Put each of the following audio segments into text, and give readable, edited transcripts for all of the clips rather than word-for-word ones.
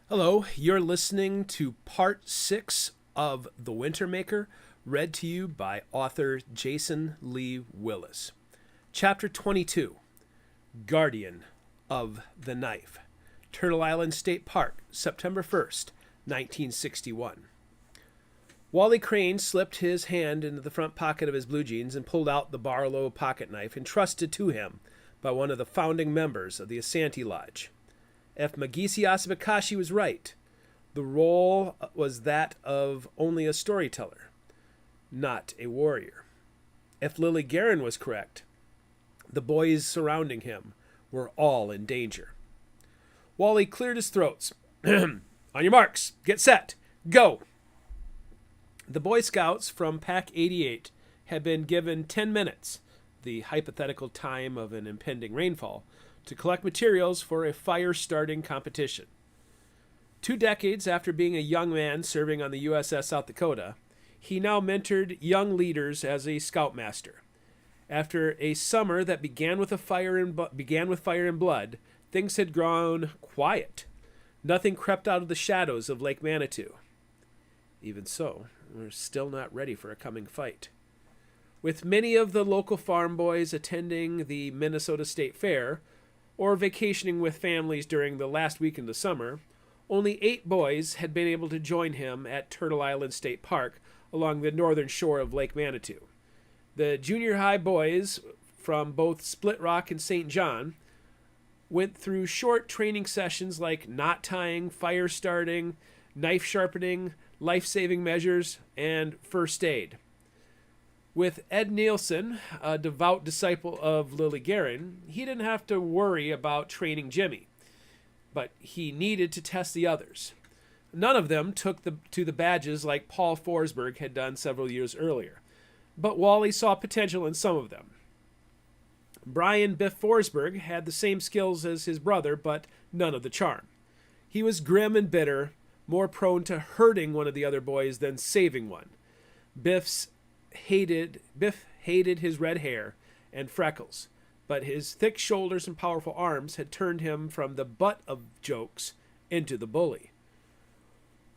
Hello, you're listening to part 6 of The Wintermaker, read to you by author Jason Lee Willis. Chapter 22, Guardian of the Knife, Turtle Island State Park, September 1st, 1961. Wally Crane slipped his hand into the front pocket of his blue jeans and pulled out the Barlow pocket knife entrusted to him by one of the founding members of the Asante Lodge. If Magisi Asabakashi was right, the role was that of only a storyteller, not a warrior. If Lily Guerin was correct, the boys surrounding him were all in danger. Wally cleared his throat. On your marks, get set, go! The Boy Scouts from Pack 88 had been given 10 minutes, the hypothetical time of an impending rainfall, to collect materials for a fire-starting competition. 2 decades after being a young man serving on the USS South Dakota, he now mentored young leaders as a scoutmaster. After a summer that began with fire and blood, things had grown quiet. Nothing crept out of the shadows of Lake Manitou. Even so, we're still not ready for a coming fight. With many of the local farm boys attending the Minnesota State Fair, or vacationing with families during the last weekend of summer, only 8 boys had been able to join him at Turtle Island State Park along the northern shore of Lake Manitou. The junior high boys from both Split Rock and St. John went through short training sessions like knot tying, fire starting, knife sharpening, life-saving measures, and first aid. With Ed Nielsen, a devout disciple of Lily Guerin, he didn't have to worry about training Jimmy, but he needed to test the others. None of them took to the badges like Paul Forsberg had done several years earlier, but Wally saw potential in some of them. Brian Biff Forsberg had the same skills as his brother, but none of the charm. He was grim and bitter, more prone to hurting one of the other boys than saving one. Biff hated his red hair and freckles, but his thick shoulders and powerful arms had turned him from the butt of jokes into the bully.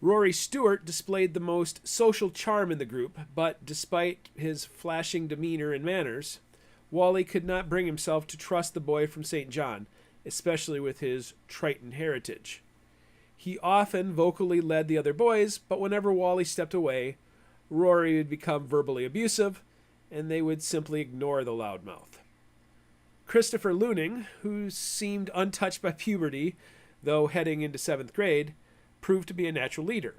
Rory Stewart displayed the most social charm in the group, but despite his flashing demeanor and manners, Wally could not bring himself to trust the boy from St. John, especially with his Triton heritage. He often vocally led the other boys, but whenever Wally stepped away, Rory would become verbally abusive, and they would simply ignore the loudmouth. Christopher Looning, who seemed untouched by puberty, though heading into 7th grade, proved to be a natural leader.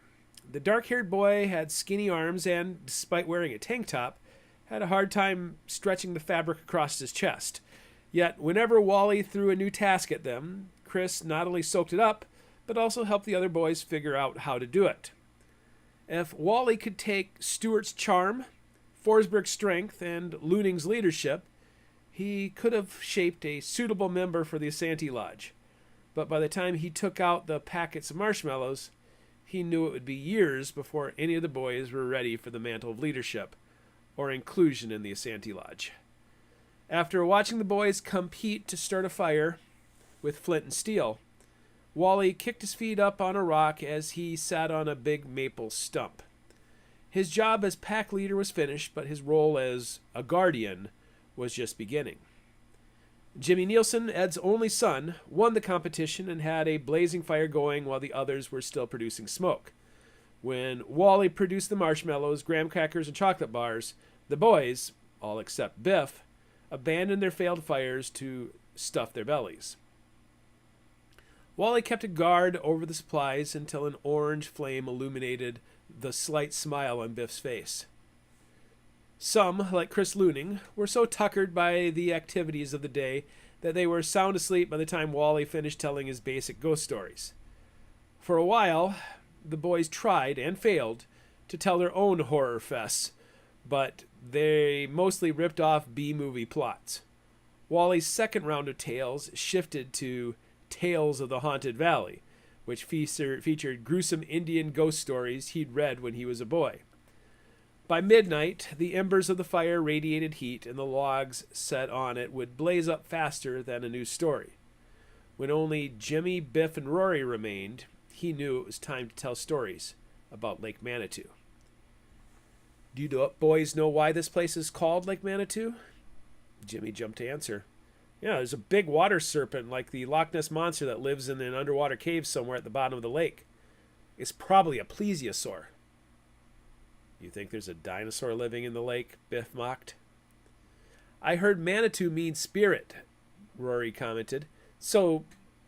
The dark-haired boy had skinny arms and, despite wearing a tank top, had a hard time stretching the fabric across his chest. Yet, whenever Wally threw a new task at them, Chris not only soaked it up, but also helped the other boys figure out how to do it. If Wally could take Stewart's charm, Forsberg's strength, and Looning's leadership, he could have shaped a suitable member for the Asante Lodge. But by the time he took out the packets of marshmallows, he knew it would be years before any of the boys were ready for the mantle of leadership or inclusion in the Asante Lodge. After watching the boys compete to start a fire with flint and steel, Wally kicked his feet up on a rock as he sat on a big maple stump. His job as pack leader was finished, but his role as a guardian was just beginning. Jimmy Nielsen, Ed's only son, won the competition and had a blazing fire going while the others were still producing smoke. When Wally produced the marshmallows, graham crackers, and chocolate bars, the boys, all except Biff, abandoned their failed fires to stuff their bellies. Wally kept a guard over the supplies until an orange flame illuminated the slight smile on Biff's face. Some, like Chris Looning, were so tuckered by the activities of the day that they were sound asleep by the time Wally finished telling his basic ghost stories. For a while, the boys tried, and failed, to tell their own horror fests, but they mostly ripped off B-movie plots. Wally's second round of tales shifted to Tales of the Haunted Valley, which featured gruesome Indian ghost stories he'd read when he was a boy. By midnight, the embers of the fire radiated heat, and the logs set on it would blaze up faster than a new story. When only Jimmy, Biff, and Rory remained, he knew it was time to tell stories about Lake Manitou. Do you boys know why this place is called Lake Manitou? Jimmy jumped to answer. Yeah, there's a big water serpent like the Loch Ness Monster that lives in an underwater cave somewhere at the bottom of the lake. It's probably a plesiosaur. You think there's a dinosaur living in the lake? Biff mocked. I heard Manitou means spirit, Rory commented. So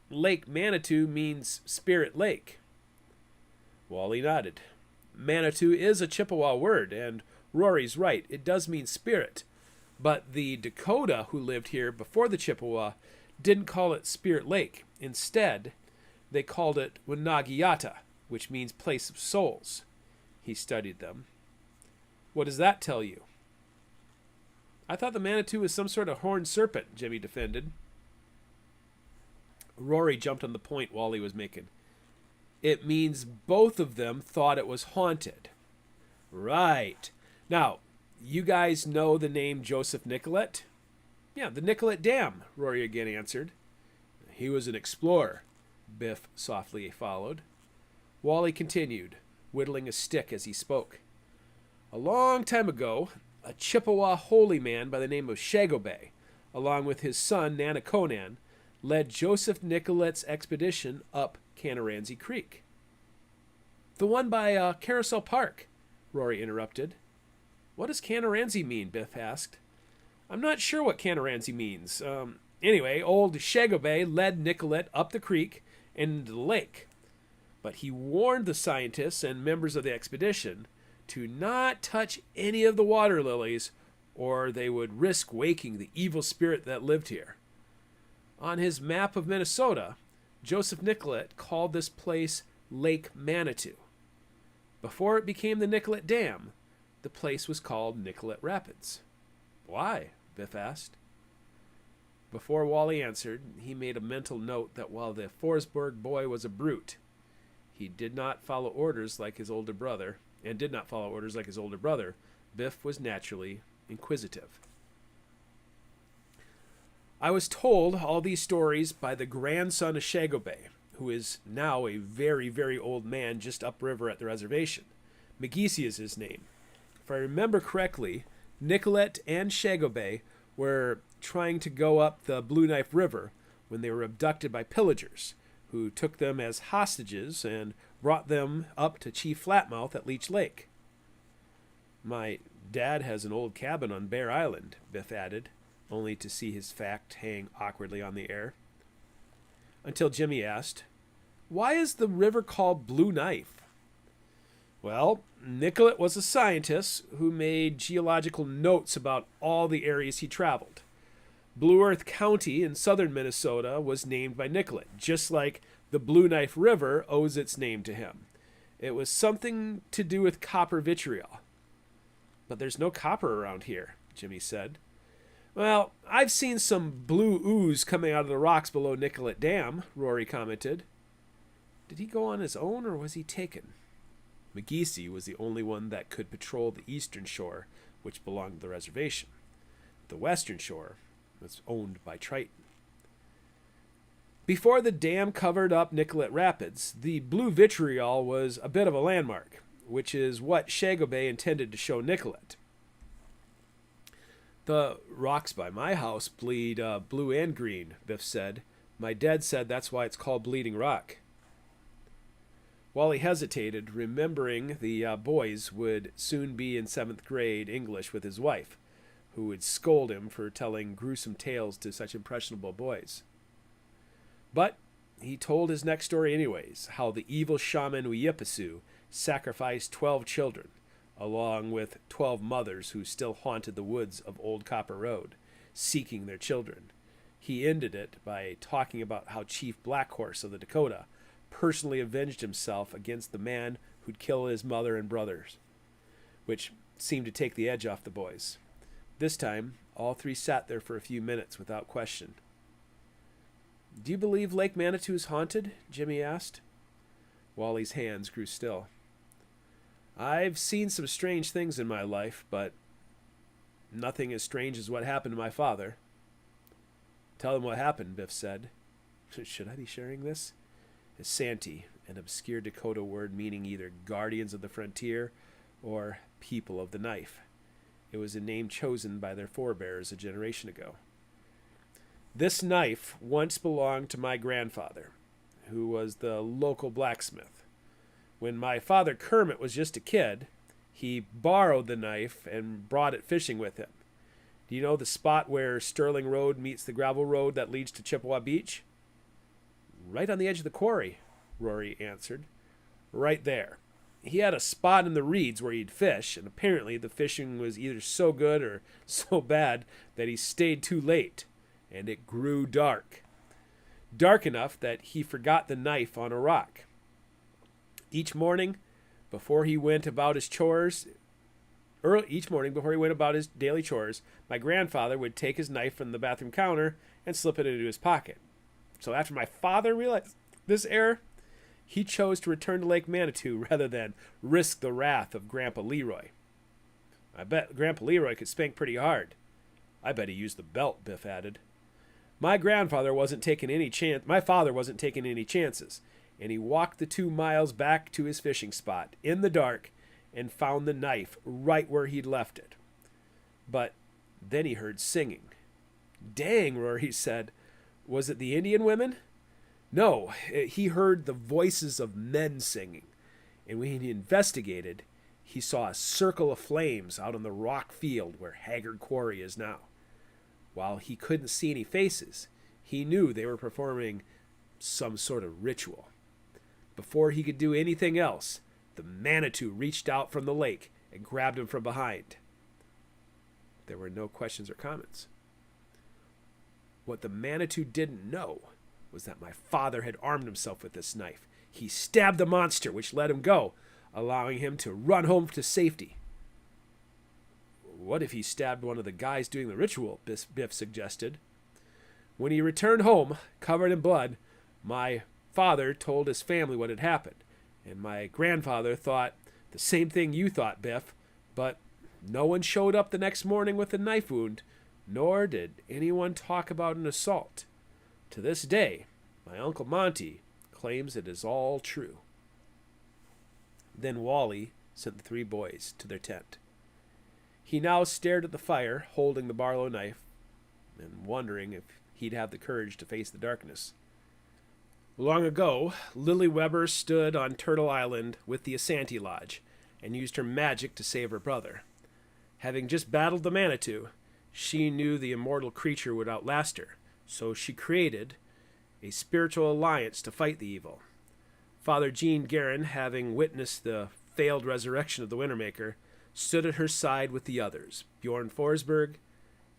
Lake Manitou means Spirit Lake. Wally nodded. Manitou is a Chippewa word, and Rory's right. It does mean spirit. But the Dakota who lived here before the Chippewa didn't call it Spirit Lake. Instead, they called it Winagiata, which means place of souls. He studied them. What does that tell you? I thought the Manitou was some sort of horned serpent, Jimmy defended. Rory jumped on the point Wally was making. It means both of them thought it was haunted. Right. Now, you guys know the name Joseph Nicolet? Yeah, the Nicolet Dam, Rory again answered. He was an explorer, Biff softly followed. Wally continued, whittling a stick as he spoke. A long time ago, a Chippewa holy man by the name of Shagobay, along with his son Nanaconan, led Joseph Nicolet's expedition up Canaranzi Creek. The one by Carousel Park, Rory interrupted. What does Canaranzi mean? Biff asked. I'm not sure what Canaranzi means. Anyway, old Shagobay led Nicolet up the creek and into the lake. But he warned the scientists and members of the expedition to not touch any of the water lilies or they would risk waking the evil spirit that lived here. On his map of Minnesota, Joseph Nicolet called this place Lake Manitou. Before it became the Nicolet Dam, the place was called Nicolet Rapids. Why? Biff asked. Before Wally answered, he made a mental note that while the Forsberg boy was a brute, he did not follow orders like his older brother, Biff was naturally inquisitive. I was told all these stories by the grandson of Shagobay, who is now a very, very old man just upriver at the reservation. McGeesey is his name. If I remember correctly, Nicolet and Shagobay were trying to go up the Blue Knife River when they were abducted by pillagers, who took them as hostages and brought them up to Chief Flatmouth at Leech Lake. My dad has an old cabin on Bear Island, Biff added, only to see his fact hang awkwardly on the air. Until Jimmy asked, why is the river called Blue Knife? Well, Nicolet was a scientist who made geological notes about all the areas he traveled. Blue Earth County in southern Minnesota was named by Nicolet, just like the Blue Knife River owes its name to him. It was something to do with copper vitriol. But there's no copper around here, Jimmy said. Well, I've seen some blue ooze coming out of the rocks below Nicolet Dam, Rory commented. Did he go on his own or was he taken? McGeesey was the only one that could patrol the eastern shore, which belonged to the reservation. The western shore was owned by Triton. Before the dam covered up Nicolet Rapids, the blue vitriol was a bit of a landmark, which is what Shagobay intended to show Nicolet. The rocks by my house bleed blue and green, Biff said. My dad said that's why it's called Bleeding Rock. Wally hesitated, remembering the boys would soon be in 7th grade English with his wife, who would scold him for telling gruesome tales to such impressionable boys. But he told his next story anyways, how the evil shaman Uyipasu sacrificed 12 children, along with 12 mothers who still haunted the woods of Old Copper Road, seeking their children. He ended it by talking about how Chief Blackhorse of the Dakota personally avenged himself against the man who'd kill his mother and brothers, which seemed to take the edge off the boys. This time, all three sat there for a few minutes without question. Do you believe Lake Manitou is haunted? Jimmy asked. Wally's hands grew still. I've seen some strange things in my life, but nothing as strange as what happened to my father. Tell him what happened, Biff said. Should I be sharing this? As Santee an obscure Dakota word meaning either guardians of the frontier or people of the knife. It was a name chosen by their forebears a generation ago. This knife once belonged to my grandfather, who was the local blacksmith. When my father Kermit was just a kid, he borrowed the knife and brought it fishing with him. Do you know the spot where Sterling Road meets the gravel road that leads to Chippewa Beach? Right on the edge of the quarry, Rory answered. Right there. He had a spot in the reeds where he'd fish, and apparently the fishing was either so good or so bad that he stayed too late, and it grew dark. Dark enough that he forgot the knife on a rock. Each morning, before he went about his daily chores, my grandfather would take his knife from the bathroom counter and slip it into his pocket. So after my father realized this error, he chose to return to Lake Manitou rather than risk the wrath of Grandpa Leroy. I bet Grandpa Leroy could spank pretty hard. I bet he used the belt, Biff added. My father wasn't taking any chances, and he walked the 2 miles back to his fishing spot in the dark and found the knife right where he'd left it. But then he heard singing. Dang, Rory said. Was it the Indian women? No, he heard the voices of men singing. And when he investigated, he saw a circle of flames out on the rock field where Haggard Quarry is now. While he couldn't see any faces, he knew they were performing some sort of ritual. Before he could do anything else, the Manitou reached out from the lake and grabbed him from behind. There were no questions or comments. What the Manitou didn't know was that my father had armed himself with this knife. He stabbed the monster, which let him go, allowing him to run home to safety. What if he stabbed one of the guys doing the ritual? Biff suggested. When he returned home, covered in blood, my father told his family what had happened, and my grandfather thought the same thing you thought, Biff, but no one showed up the next morning with a knife wound, nor did anyone talk about an assault. To this day, my Uncle Monty claims it is all true. Then Wally sent the 3 boys to their tent. He now stared at the fire, holding the Barlow knife, and wondering if he'd have the courage to face the darkness. Long ago, Lily Weber stood on Turtle Island with the Asante Lodge and used her magic to save her brother. Having just battled the Manitou, she knew the immortal creature would outlast her, so she created a spiritual alliance to fight the evil. Father Gene Guerin, having witnessed the failed resurrection of the Wintermaker, stood at her side with the others, Bjorn Forsberg,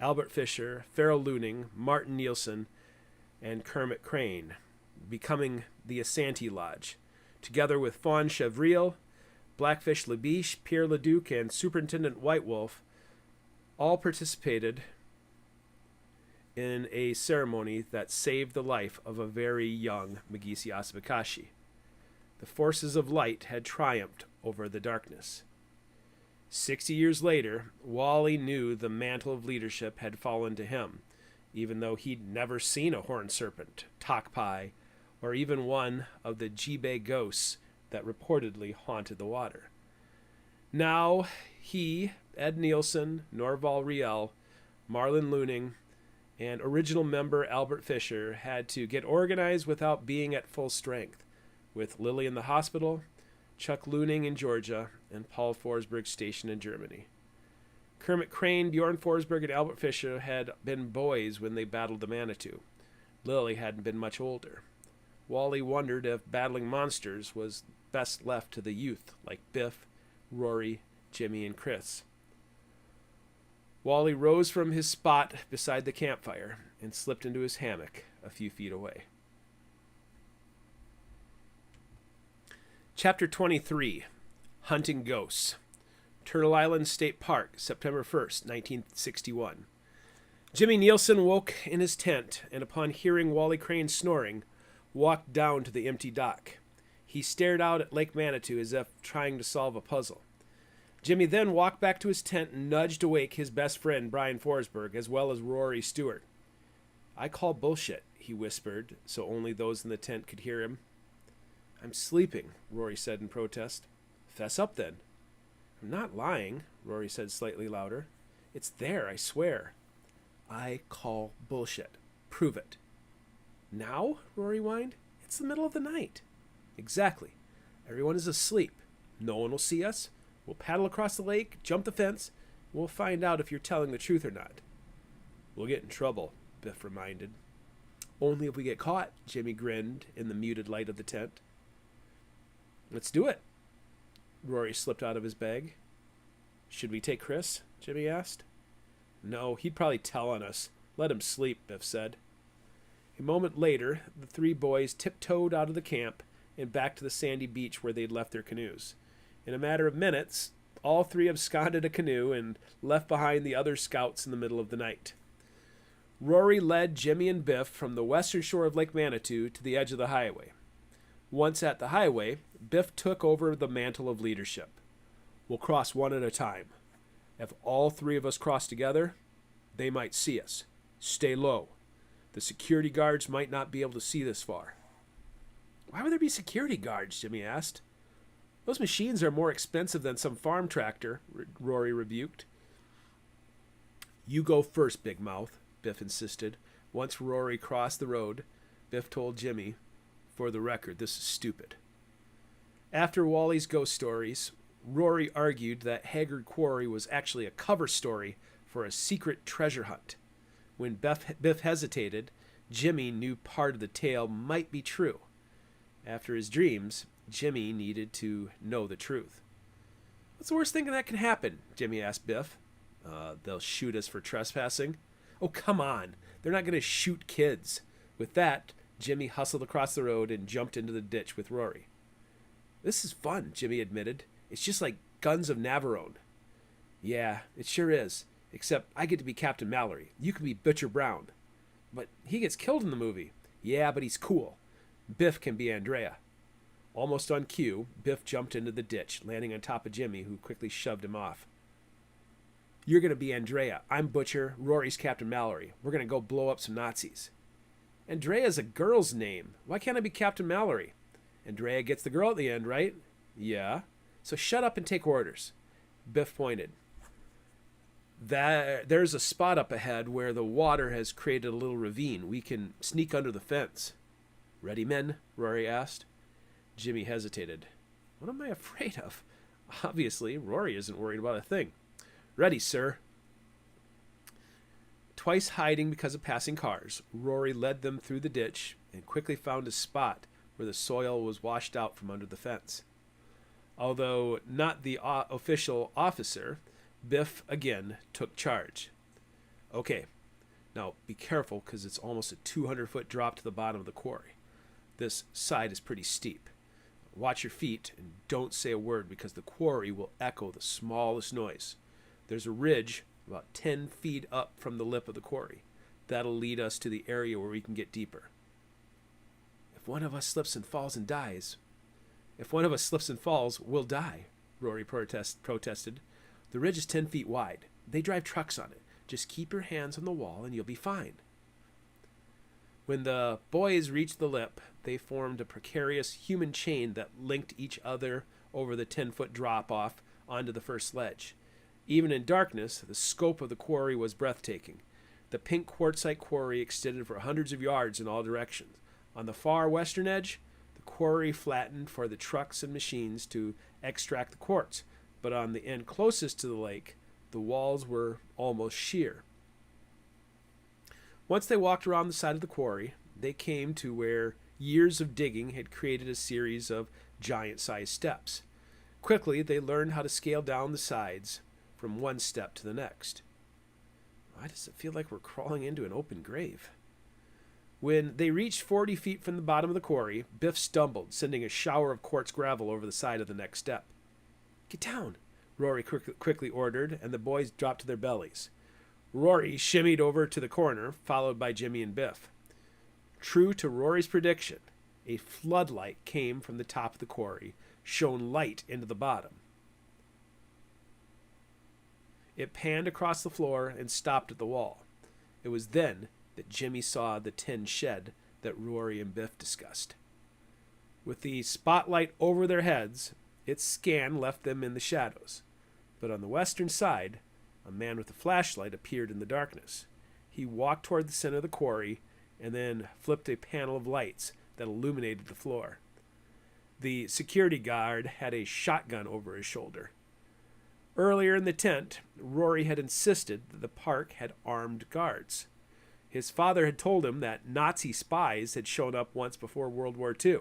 Albert Fisher, Farrell Looning, Martin Nielsen, and Kermit Crane, becoming the Asante Lodge, together with Fawn Chevril, Blackfish Labiche, Pierre Leduc, and Superintendent White Wolf, all participated in a ceremony that saved the life of a very young Magisi Asabakashi. The forces of light had triumphed over the darkness. 60 years later, Wally knew the mantle of leadership had fallen to him, even though he'd never seen a horned serpent, Tokpai, or even one of the Jibe ghosts that reportedly haunted the water. Now he, Ed Nielsen, Norval Riel, Marlon Looning, and original member Albert Fisher had to get organized without being at full strength, with Lily in the hospital, Chuck Looning in Georgia, and Paul Forsberg stationed in Germany. Kermit Crane, Bjorn Forsberg, and Albert Fisher had been boys when they battled the Manitou. Lily hadn't been much older. Wally wondered if battling monsters was best left to the youth, like Biff, Rory, Jimmy, and Chris. Wally rose from his spot beside the campfire and slipped into his hammock a few feet away. Chapter 23, Hunting Ghosts. Turtle Island State Park, September 1st, 1961. Jimmy Nielsen woke in his tent and upon hearing Wally Crane snoring, walked down to the empty dock. He stared out at Lake Manitou as if trying to solve a puzzle. Jimmy then walked back to his tent and nudged awake his best friend, Brian Forsberg, as well as Rory Stewart. "I call bullshit," he whispered, so only those in the tent could hear him. I'm sleeping, Rory said in protest. Fess up then. I'm not lying, Rory said slightly louder. It's there, I swear. I call bullshit. Prove it. Now? Rory whined. It's the middle of the night. Exactly. Everyone is asleep. No one will see us. We'll paddle across the lake, jump the fence. We'll find out if you're telling the truth or not. We'll get in trouble, Biff reminded. Only if we get caught, Jimmy grinned in the muted light of the tent. Let's do it. Rory slipped out of his bag. Should we take Chris? Jimmy asked. No, he'd probably tell on us. Let him sleep, Biff said. A moment later, the three boys tiptoed out of the camp and back to the sandy beach where they'd left their canoes. In a matter of minutes, all three absconded a canoe and left behind the other scouts in the middle of the night. Rory led Jimmy and Biff from the western shore of Lake Manitou to the edge of the highway. Once at the highway, Biff took over the mantle of leadership. We'll cross one at a time. If all three of us cross together, they might see us. Stay low. The security guards might not be able to see this far. Why would there be security guards? Jimmy asked. Those machines are more expensive than some farm tractor, Rory rebuked. You go first, Big Mouth, Biff insisted. Once Rory crossed the road, Biff told Jimmy, for the record, this is stupid. After Wally's ghost stories, Rory argued that Haggard Quarry was actually a cover story for a secret treasure hunt. When Biff hesitated, Jimmy knew part of the tale might be true. After his dreams, Jimmy needed to know the truth. What's the worst thing that can happen? Jimmy asked Biff. They'll shoot us for trespassing. Oh, come on. They're not going to shoot kids. With that, Jimmy hustled across the road and jumped into the ditch with Rory. This is fun, Jimmy admitted. It's just like Guns of Navarone. Yeah, it sure is. Except I get to be Captain Mallory. You can be Butcher Brown. But he gets killed in the movie. Yeah, but he's cool. Biff can be Andrea. Almost on cue, Biff jumped into the ditch, landing on top of Jimmy, who quickly shoved him off. You're going to be Andrea. I'm Butcher. Rory's Captain Mallory. We're going to go blow up some Nazis. Andrea's a girl's name. Why can't I be Captain Mallory? Andrea gets the girl at the end, right? Yeah. So shut up and take orders. Biff pointed. There's a spot up ahead where the water has created a little ravine. We can sneak under the fence. Ready, men? Rory asked. Jimmy hesitated. What am I afraid of? Obviously, Rory isn't worried about a thing. Ready, sir. Twice hiding because of passing cars, Rory led them through the ditch and quickly found a spot where the soil was washed out from under the fence. Although not the official officer, Biff again took charge. Okay, now be careful because it's almost a 200-foot drop to the bottom of the quarry. This side is pretty steep. Watch your feet and don't say a word because the quarry will echo the smallest noise. There's a ridge about 10 feet up from the lip of the quarry. That'll lead us to the area where we can get deeper. If one of us slips and falls, we'll die, Rory protested. The ridge is 10 feet wide. They drive trucks on it. Just keep your hands on the wall and you'll be fine. When the boys reached the lip, they formed a precarious human chain that linked each other over the 10-foot drop-off onto the first ledge. Even in darkness, the scope of the quarry was breathtaking. The pink quartzite quarry extended for hundreds of yards in all directions. On the far western edge, the quarry flattened for the trucks and machines to extract the quartz, but on the end closest to the lake, the walls were almost sheer. Once they walked around the side of the quarry, they came to where years of digging had created a series of giant-sized steps. Quickly, they learned how to scale down the sides from one step to the next. Why does it feel like we're crawling into an open grave? When they reached 40 feet from the bottom of the quarry, Biff stumbled, sending a shower of quartz gravel over the side of the next step. Get down, Rory quickly ordered, and the boys dropped to their bellies. Rory shimmied over to the corner, followed by Jimmy and Biff. True to Rory's prediction, a floodlight came from the top of the quarry, shone light into the bottom. It panned across the floor and stopped at the wall. It was then that Jimmy saw the tin shed that Rory and Biff discussed. With the spotlight over their heads, its scan left them in the shadows. But on the western side, a man with a flashlight appeared in the darkness. He walked toward the center of the quarry and then flipped a panel of lights that illuminated the floor. The security guard had a shotgun over his shoulder. Earlier in the tent, Rory had insisted that the park had armed guards. His father had told him that Nazi spies had shown up once before World War II,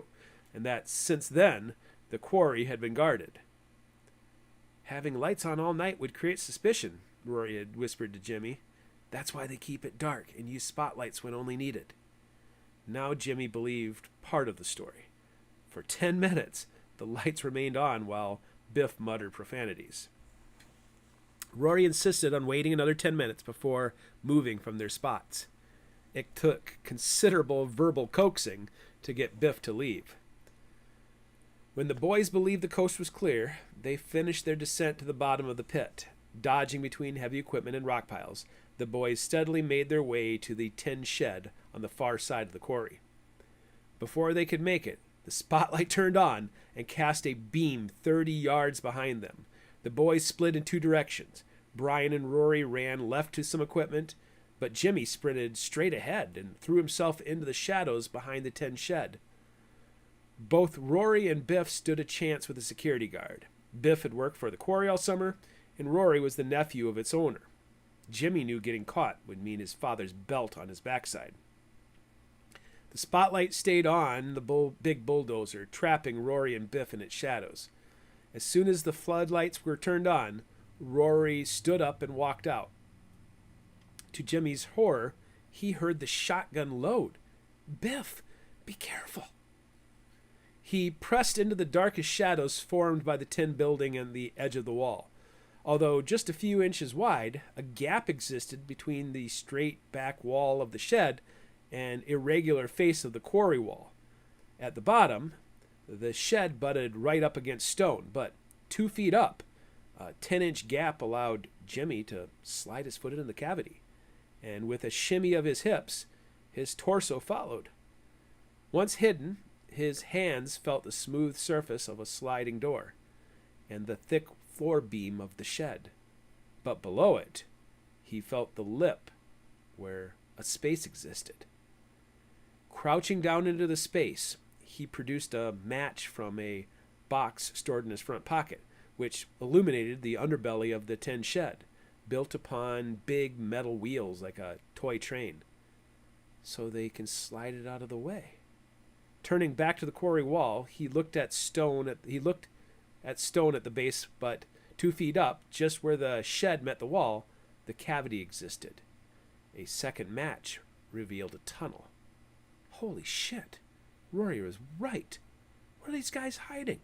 and that since then, the quarry had been guarded. Having lights on all night would create suspicion, Rory had whispered to Jimmy. That's why they keep it dark and use spotlights when only needed. Now Jimmy believed part of the story. For 10 minutes, the lights remained on while Biff muttered profanities. Rory insisted on waiting another 10 minutes before moving from their spots. It took considerable verbal coaxing to get Biff to leave. When the boys believed the coast was clear, they finished their descent to the bottom of the pit. Dodging between heavy equipment and rock piles, the boys steadily made their way to the tin shed on the far side of the quarry. Before they could make it, the spotlight turned on and cast a beam 30 yards behind them. The boys split in two directions. Brian and Rory ran left to some equipment, but Jimmy sprinted straight ahead and threw himself into the shadows behind the tin shed. Both Rory and Biff stood a chance with the security guard. Biff had worked for the quarry all summer, and Rory was the nephew of its owner. Jimmy knew getting caught would mean his father's belt on his backside. The spotlight stayed on the big bulldozer, trapping Rory and Biff in its shadows. As soon as the floodlights were turned on, Rory stood up and walked out. To Jimmy's horror, he heard the shotgun load. "Biff, be careful." He pressed into the darkest shadows formed by the tin building and the edge of the wall. Although just a few inches wide, a gap existed between the straight back wall of the shed and irregular face of the quarry wall. At the bottom, the shed butted right up against stone, but 2 feet up, a 10-inch gap allowed Jimmy to slide his foot into the cavity. And with a shimmy of his hips, his torso followed. Once hidden, his hands felt the smooth surface of a sliding door and the thick floor beam of the shed. But below it, he felt the lip where a space existed. Crouching down into the space, he produced a match from a box stored in his front pocket, which illuminated the underbelly of the tin shed, built upon big metal wheels like a toy train, so they can slide it out of the way. Turning back to the quarry wall, he looked at stone at the base, but 2 feet up, just where the shed met the wall, the cavity existed. A second match revealed a tunnel. Holy shit! Rory was right. Where are these guys hiding?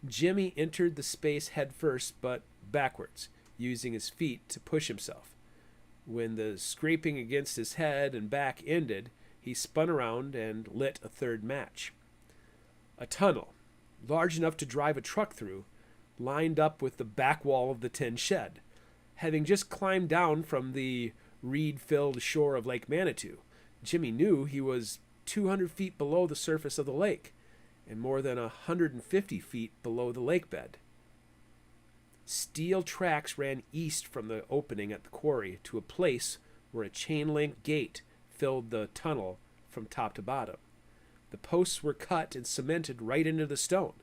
Jimmy entered the space head first, but backwards, using his feet to push himself. When the scraping against his head and back ended, he spun around and lit a third match. A tunnel, large enough to drive a truck through, lined up with the back wall of the tin shed. Having just climbed down from the reed-filled shore of Lake Manitou, Jimmy knew he was 200 feet below the surface of the lake and more than 150 feet below the lake bed. Steel tracks ran east from the opening at the quarry to a place where a chain-link gate filled the tunnel from top to bottom. The posts were cut and cemented right into the stone.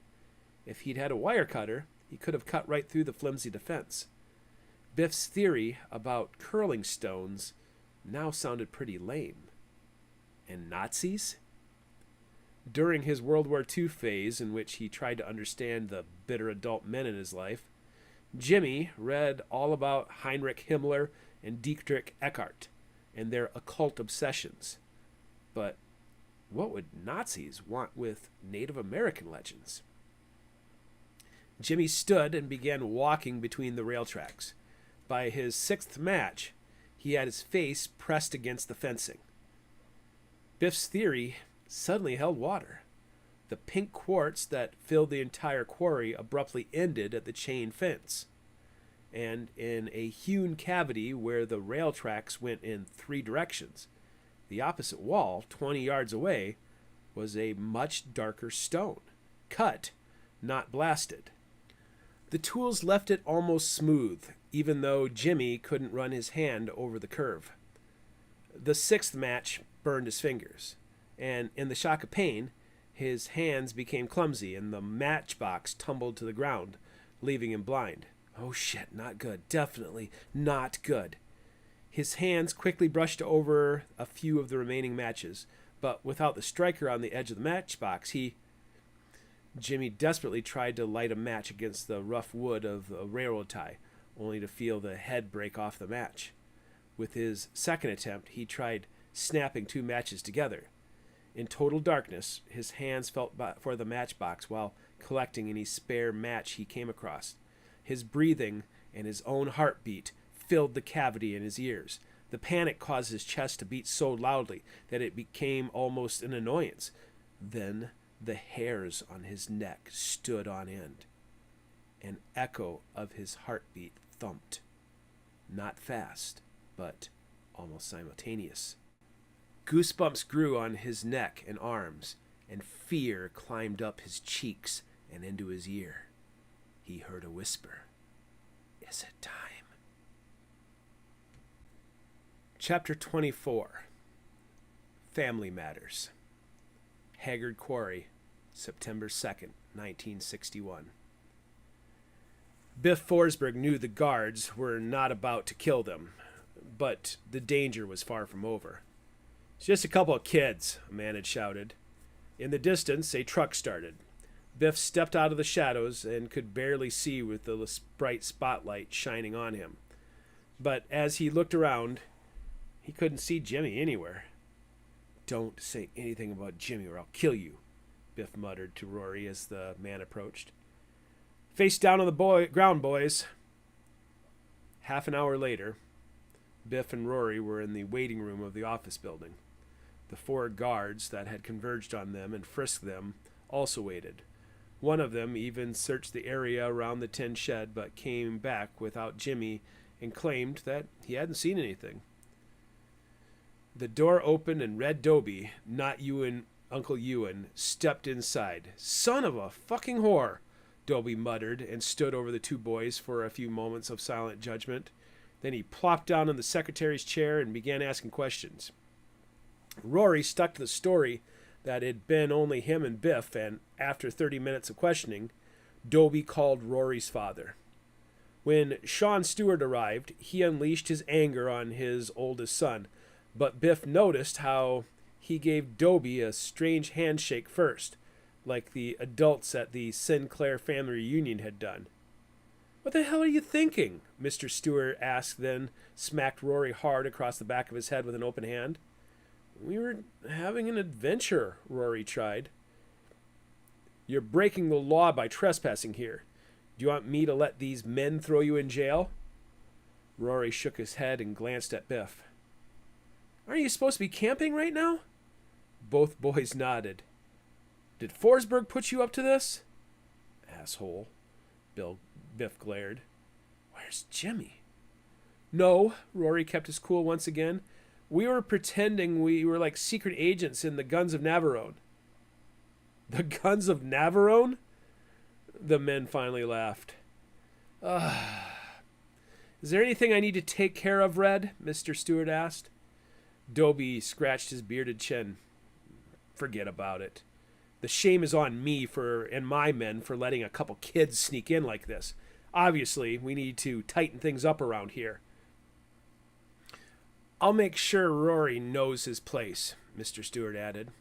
If he'd had a wire cutter, he could have cut right through the flimsy defense. Biff's theory about curling stones now sounded pretty lame. And Nazis? During his World War II phase, in which he tried to understand the bitter adult men in his life, Jimmy read all about Heinrich Himmler and Dietrich Eckart and their occult obsessions. But what would Nazis want with Native American legends? Jimmy stood and began walking between the rail tracks. By his 6th match, he had his face pressed against the fencing. Biff's theory suddenly held water. The pink quartz that filled the entire quarry abruptly ended at the chain fence, and in a hewn cavity where the rail tracks went in 3 directions, the opposite wall, 20 yards away, was a much darker stone, cut, not blasted. The tools left it almost smooth, even though Jimmy couldn't run his hand over the curve. The sixth match burned his fingers, and in the shock of pain, his hands became clumsy and the matchbox tumbled to the ground, leaving him blind. Oh shit, not good. Definitely not good. His hands quickly brushed over a few of the remaining matches, but without the striker on the edge of the matchbox, Jimmy desperately tried to light a match against the rough wood of a railroad tie, only to feel the head break off the match. With his second attempt, he tried snapping two matches together. In total darkness, his hands felt for the matchbox while collecting any spare match he came across. His breathing and his own heartbeat filled the cavity in his ears. The panic caused his chest to beat so loudly that it became almost an annoyance. Then the hairs on his neck stood on end. An echo of his heartbeat thumped. Not fast, but almost simultaneous. Goosebumps grew on his neck and arms, and fear climbed up his cheeks and into his ear. He heard a whisper. Is it time? Chapter 24. Family Matters. Haggard Quarry, September 2nd, 1961. Biff Forsberg knew the guards were not about to kill them, but the danger was far from over. It's just a couple of kids, a man had shouted. In the distance, a truck started. Biff stepped out of the shadows and could barely see with the bright spotlight shining on him. But as he looked around, he couldn't see Jimmy anywhere. Don't say anything about Jimmy or I'll kill you, Biff muttered to Rory as the man approached. Face down on the ground, boys. Half an hour later, Biff and Rory were in the waiting room of the office building. The four guards that had converged on them and frisked them also waited. One of them even searched the area around the tin shed but came back without Jimmy and claimed that he hadn't seen anything. The door opened and Red Dobie, not Uncle Ewan, stepped inside. Son of a fucking whore, Dobie muttered and stood over the two boys for a few moments of silent judgment. Then he plopped down in the secretary's chair and began asking questions. Rory stuck to the story that it had been only him and Biff, and after 30 minutes of questioning, Dobie called Rory's father. When Sean Stewart arrived, he unleashed his anger on his oldest son, but Biff noticed how he gave Dobie a strange handshake first, like the adults at the Sinclair family reunion had done. What the hell are you thinking? Mr. Stewart asked, then smacked Rory hard across the back of his head with an open hand. We were having an adventure, Rory tried. You're breaking the law by trespassing here. Do you want me to let these men throw you in jail? Rory shook his head and glanced at Biff. Aren't you supposed to be camping right now? Both boys nodded. Did Forsberg put you up to this? Asshole, Biff glared. Where's Jimmy? No, Rory kept his cool once again. We were pretending we were like secret agents in the Guns of Navarone. The Guns of Navarone? The men finally laughed. Is there anything I need to take care of, Red? Mr. Stewart asked. Dobie scratched his bearded chin. Forget about it. The shame is on me and my men for letting a couple kids sneak in like this. Obviously, we need to tighten things up around here. I'll make sure Rory knows his place, Mr. Stewart added.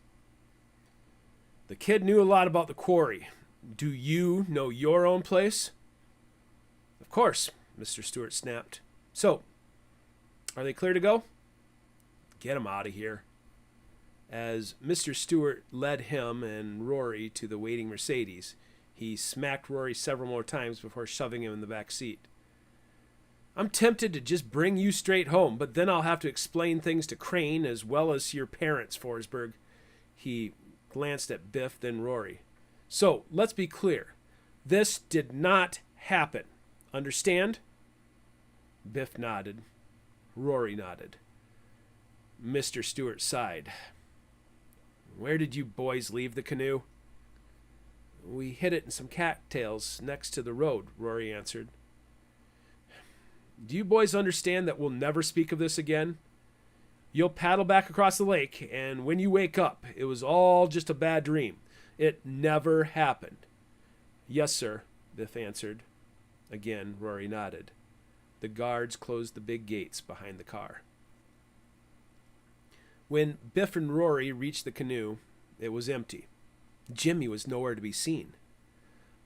The kid knew a lot about the quarry. Do you know your own place? Of course, Mr. Stewart snapped. So, are they clear to go? Get 'em out of here. As Mr. Stewart led him and Rory to the waiting Mercedes, he smacked Rory several more times before shoving him in the back seat. I'm tempted to just bring you straight home, but then I'll have to explain things to Crane as well as your parents, Forsberg. He glanced at Biff, then Rory. So, let's be clear. This did not happen. Understand? Biff nodded. Rory nodded. Mr. Stewart sighed. Where did you boys leave the canoe? We hid it in some cattails next to the road, Rory answered. Do you boys understand that we'll never speak of this again? You'll paddle back across the lake, and when you wake up, it was all just a bad dream. It never happened. Yes, sir, Biff answered. Again, Rory nodded. The guards closed the big gates behind the car. When Biff and Rory reached the canoe, it was empty. Jimmy was nowhere to be seen.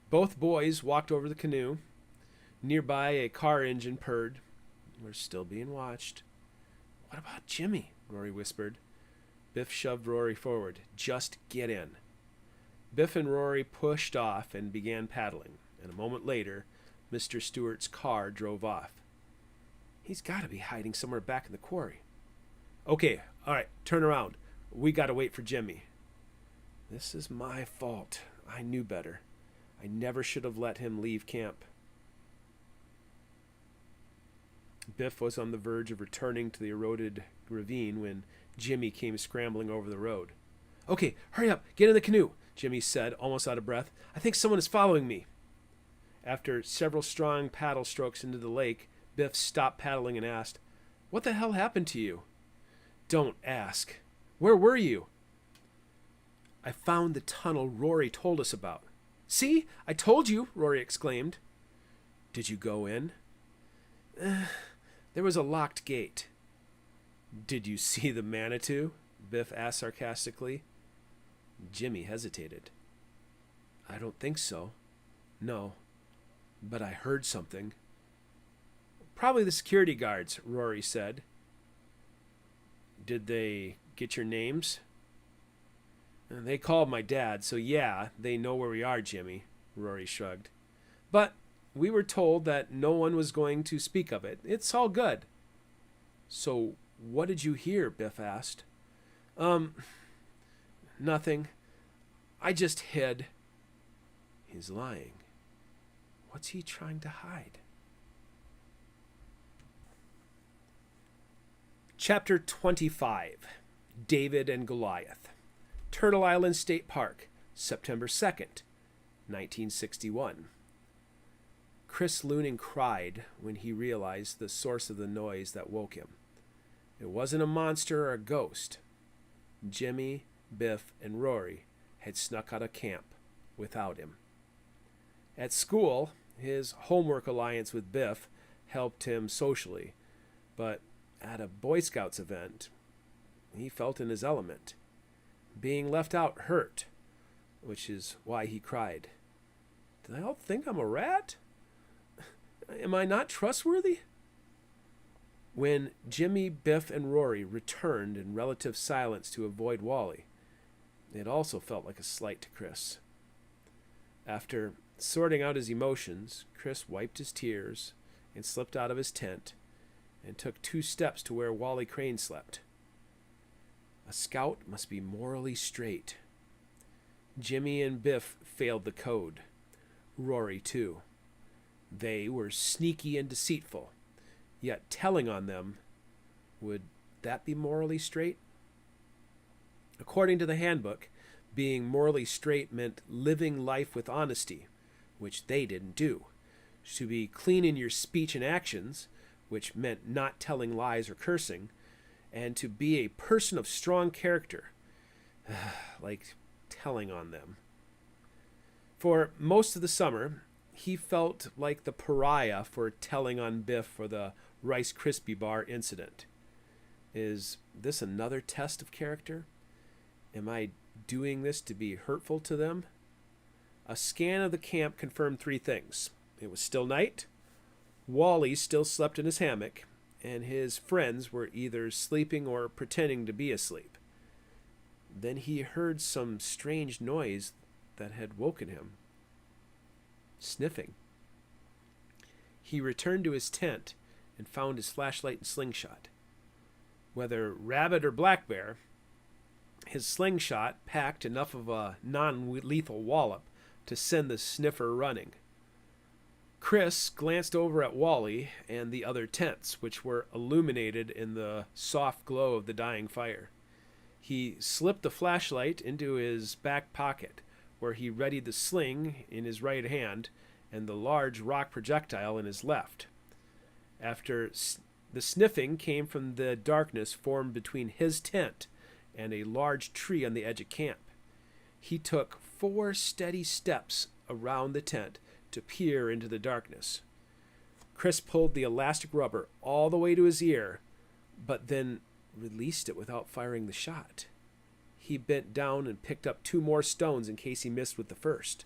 Both boys walked over the canoe. Nearby, a car engine purred. We're still being watched. What about Jimmy? Rory whispered. Biff shoved Rory forward. Just get in. Biff and Rory pushed off and began paddling, and a moment later, Mr. Stewart's car drove off. He's got to be hiding somewhere back in the quarry. Okay, all right, turn around. We got to wait for Jimmy. This is my fault. I knew better. I never should have let him leave camp. Biff was on the verge of returning to the eroded ravine when Jimmy came scrambling over the road. Okay, hurry up, get in the canoe, Jimmy said, almost out of breath. I think someone is following me. After several strong paddle strokes into the lake, Biff stopped paddling and asked, What the hell happened to you? Don't ask. Where were you? I found the tunnel Rory told us about. See? I told you, Rory exclaimed. Did you go in? There was a locked gate. Did you see the Manitou? Biff asked sarcastically. Jimmy hesitated. I don't think so. No. But I heard something. Probably the security guards, Rory said. Did they get your names? They called my dad, so yeah, they know where we are, Jimmy, Rory shrugged. But we were told that no one was going to speak of it. It's all good. So what did you hear? Biff asked. Nothing. I just hid. He's lying. What's he trying to hide? Chapter 25. David and Goliath. Turtle Island State Park, September 2nd, 1961. Chris Looning cried when he realized the source of the noise that woke him. It wasn't a monster or a ghost. Jimmy, Biff, and Rory had snuck out of camp without him. At school, his homework alliance with Biff helped him socially, but at a Boy Scouts event, he felt in his element. Being left out hurt, which is why he cried. Do they all think I'm a rat? Am I not trustworthy? When Jimmy, Biff, and Rory returned in relative silence to avoid Wally, it also felt like a slight to Chris. After sorting out his emotions, Chris wiped his tears and slipped out of his tent and took 2 steps to where Wally Crane slept. A scout must be morally straight. Jimmy and Biff failed the code. Rory, too. They were sneaky and deceitful, yet telling on them, would that be morally straight? According to the handbook, being morally straight meant living life with honesty, which they didn't do. To be clean in your speech and actions, which meant not telling lies or cursing, and to be a person of strong character, like telling on them. For most of the summer, he felt like the pariah for telling on Biff for the Rice Krispie bar incident. Is this another test of character? Am I doing this to be hurtful to them? A scan of the camp confirmed 3 things. It was still night, Wally still slept in his hammock, and his friends were either sleeping or pretending to be asleep. Then he heard some strange noise that had woken him. Sniffing. He returned to his tent and found his flashlight and slingshot. Whether rabbit or black bear, his slingshot packed enough of a non-lethal wallop to send the sniffer running. Chris glanced over at Wally and the other tents, which were illuminated in the soft glow of the dying fire. He slipped the flashlight into his back pocket, where he readied the sling in his right hand and the large rock projectile in his left. After the sniffing came from the darkness formed between his tent and a large tree on the edge of camp. He took 4 steady steps around the tent to peer into the darkness. Chris pulled the elastic rubber all the way to his ear, but then released it without firing the shot. He bent down and picked up 2 more stones in case he missed with the first.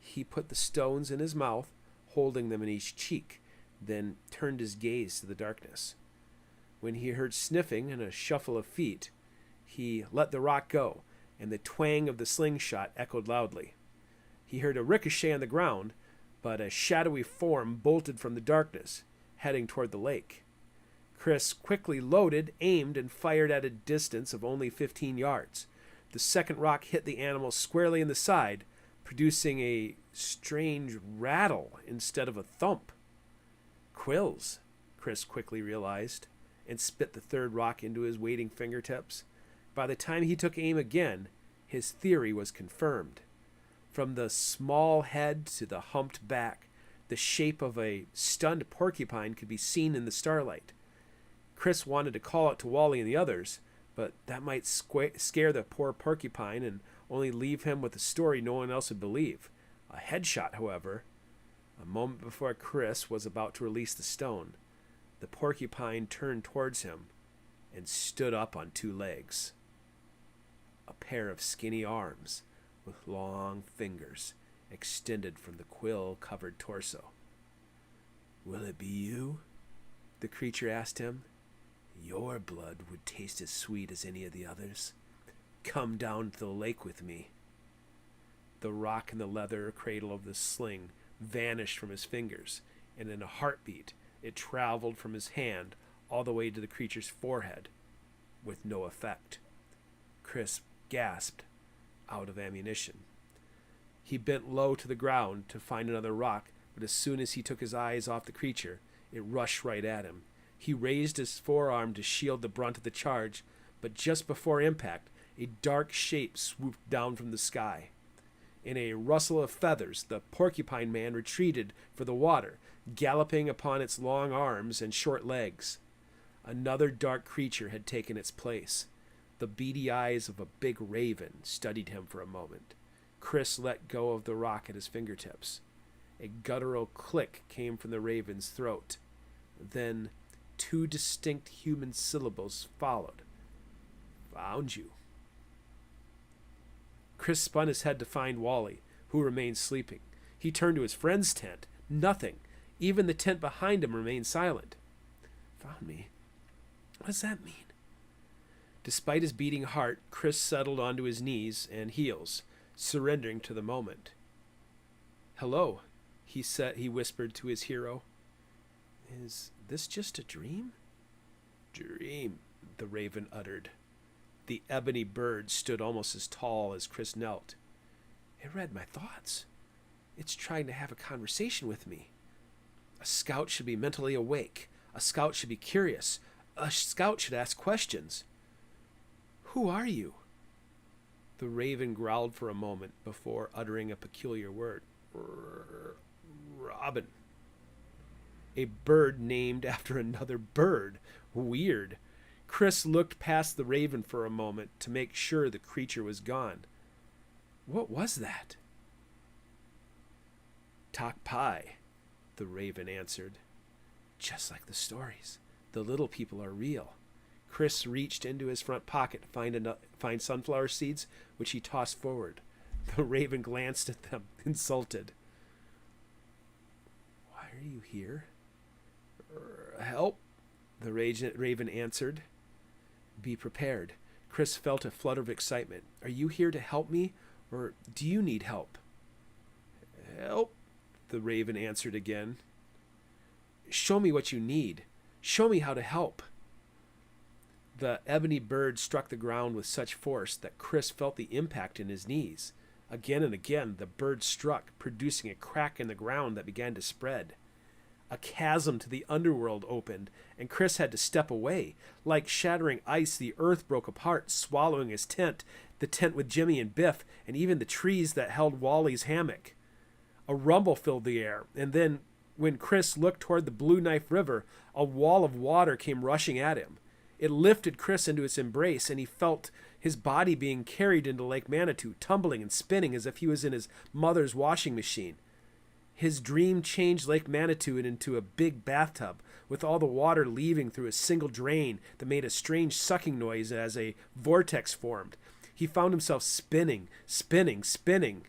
He put the stones in his mouth, holding them in each cheek, then turned his gaze to the darkness. When he heard sniffing and a shuffle of feet, he let the rock go, and the twang of the slingshot echoed loudly. He heard a ricochet on the ground, but a shadowy form bolted from the darkness, heading toward the lake. Chris quickly loaded, aimed, and fired at a distance of only 15 yards. The second rock hit the animal squarely in the side, producing a strange rattle instead of a thump. Quills, Chris quickly realized, and spit the third rock into his waiting fingertips. By the time he took aim again, his theory was confirmed. From the small head to the humped back, the shape of a stunned porcupine could be seen in the starlight. Chris wanted to call out to Wally and the others, but that might scare the poor porcupine and only leave him with a story no one else would believe. A headshot, however. A moment before Chris was about to release the stone, the porcupine turned towards him and stood up on 2 legs. A pair of skinny arms with long fingers extended from the quill-covered torso. "Will it be you?" the creature asked him. "Your blood would taste as sweet as any of the others. Come down to the lake with me." The rock and the leather cradle of the sling vanished from his fingers, and in a heartbeat it traveled from his hand all the way to the creature's forehead, with no effect. Chris gasped, out of ammunition. He bent low to the ground to find another rock, but as soon as he took his eyes off the creature, it rushed right at him. He raised his forearm to shield the brunt of the charge, but just before impact, a dark shape swooped down from the sky. In a rustle of feathers, the porcupine man retreated for the water, galloping upon its long arms and short legs. Another dark creature had taken its place. The beady eyes of a big raven studied him for a moment. Chris let go of the rock at his fingertips. A guttural click came from the raven's throat. Then 2 distinct human syllables followed. "Found you." Chris spun his head to find Wally, who remained sleeping. He turned to his friend's tent. Nothing. Even the tent behind him remained silent. "Found me? What does that mean?" Despite his beating heart, Chris settled onto his knees and heels, surrendering to the moment. "Hello," he whispered to his hero. "Is this just a dream?" "Dream," the raven uttered. The ebony bird stood almost as tall as Chris knelt. It read my thoughts. It's trying to have a conversation with me. A scout should be mentally awake. A scout should be curious. A scout should ask questions. "Who are you?" The raven growled for a moment before uttering a peculiar word. "Robin." A bird named after another bird. Weird. Chris looked past the raven for a moment to make sure the creature was gone. What was that? "Talk pie," the raven answered. Just like the stories. The little people are real. Chris reached into his front pocket to find sunflower seeds, which he tossed forward. The raven glanced at them, insulted. "Why are you here?" "Help," the raven answered. "Be prepared." Chris felt a flutter of excitement. "Are you here to help me, or do you need help?" "Help," the raven answered again. "Show me what you need. Show me how to help." The ebony bird struck the ground with such force that Chris felt the impact in his knees. Again and again, the bird struck, producing a crack in the ground that began to spread. A chasm to the underworld opened, and Chris had to step away. Like shattering ice, the earth broke apart, swallowing his tent, the tent with Jimmy and Biff, and even the trees that held Wally's hammock. A rumble filled the air, and then, when Chris looked toward the Blue Knife River, a wall of water came rushing at him. It lifted Chris into its embrace, and he felt his body being carried into Lake Manitou, tumbling and spinning as if he was in his mother's washing machine. His dream changed Lake Manitou into a big bathtub, with all the water leaving through a single drain that made a strange sucking noise as a vortex formed. He found himself spinning, spinning, spinning.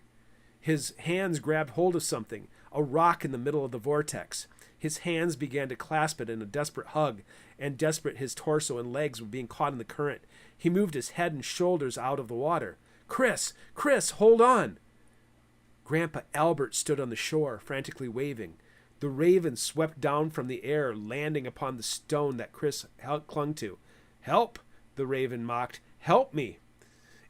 His hands grabbed hold of something, a rock in the middle of the vortex. His hands began to clasp it in a desperate hug, and desperate his torso and legs were being caught in the current. He moved his head and shoulders out of the water. Chris! Chris, hold on! Grandpa Albert stood on the shore, frantically waving. The raven swept down from the air, landing upon the stone that Chris clung to. Help! The raven mocked. Help me!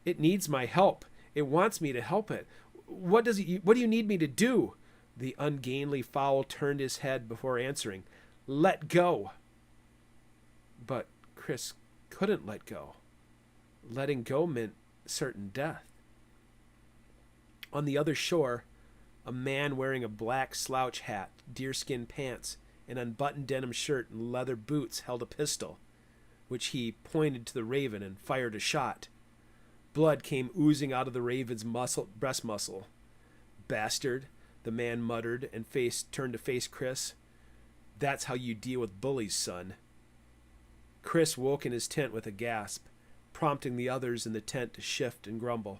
It needs my help. It wants me to help it. What do you need me to do? The ungainly fowl turned his head before answering. Let go. But Chris couldn't let go. Letting go meant certain death. On the other shore, a man wearing a black slouch hat, deerskin pants, an unbuttoned denim shirt, and leather boots held a pistol, which he pointed to the raven and fired a shot. Blood came oozing out of the raven's breast muscle. Bastard, the man muttered and turned to face Chris. That's how you deal with bullies, son. Chris woke in his tent with a gasp, prompting the others in the tent to shift and grumble.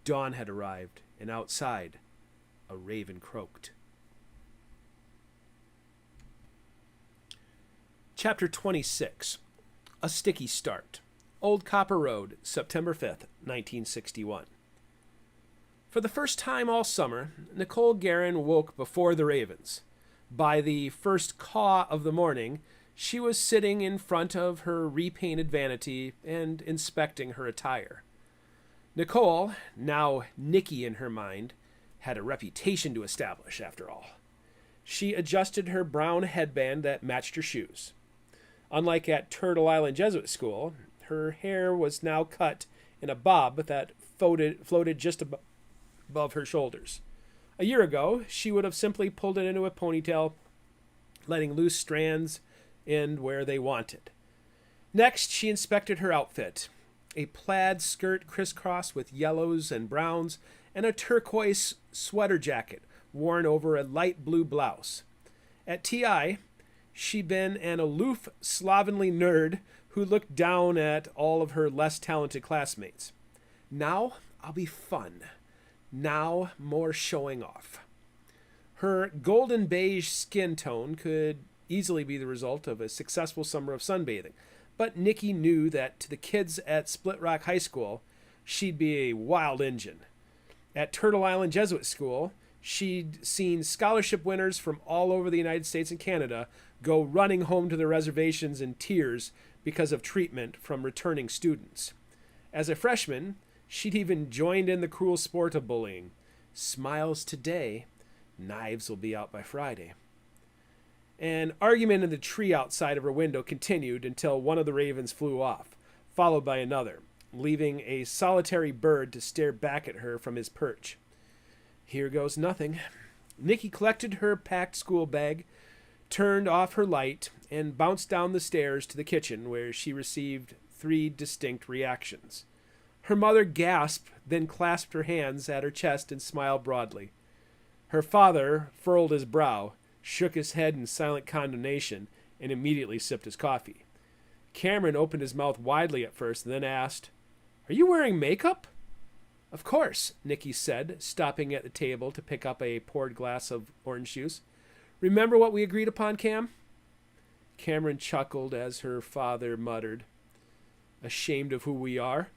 Dawn had arrived, and outside, a raven croaked. Chapter 26. A Sticky Start. Old Copper Road, September 5th, 1961. For the first time all summer, Nicole Guerin woke before the ravens. By the first caw of the morning, she was sitting in front of her repainted vanity and inspecting her attire. Nicole, now Nikki in her mind, had a reputation to establish, after all. She adjusted her brown headband that matched her shoes. Unlike at Turtle Island Jesuit School, her hair was now cut in a bob that floated just above her shoulders. A year ago, she would have simply pulled it into a ponytail, letting loose strands end where they wanted. Next, she inspected her outfit. A plaid skirt crisscrossed with yellows and browns, and a turquoise sweater jacket worn over a light blue blouse. At TI, she'd been an aloof, slovenly nerd who looked down at all of her less talented classmates. Now, I'll be fun. Now, more showing off. Her golden beige skin tone could easily be the result of a successful summer of sunbathing, but Nikki knew that to the kids at Split Rock High School, she'd be a wild Injun. At Turtle Island Jesuit School, she'd seen scholarship winners from all over the United States and Canada go running home to their reservations in tears because of treatment from returning students. As a freshman, she'd even joined in the cruel sport of bullying. Smiles today, knives will be out by Friday. An argument in the tree outside of her window continued until one of the ravens flew off, followed by another, leaving a solitary bird to stare back at her from his perch. Here goes nothing. Nikki collected her packed school bag, turned off her light, and bounced down the stairs to the kitchen, where she received 3 distinct reactions. Her mother gasped, then clasped her hands at her chest and smiled broadly. Her father furrowed his brow, shook his head in silent condemnation, and immediately sipped his coffee. Cameron opened his mouth widely at first, and then asked, "Are you wearing makeup?" "Of course," Nikki said, stopping at the table to pick up a poured glass of orange juice. "Remember what we agreed upon, Cam?" Cameron chuckled as her father muttered, "Ashamed of who we are?"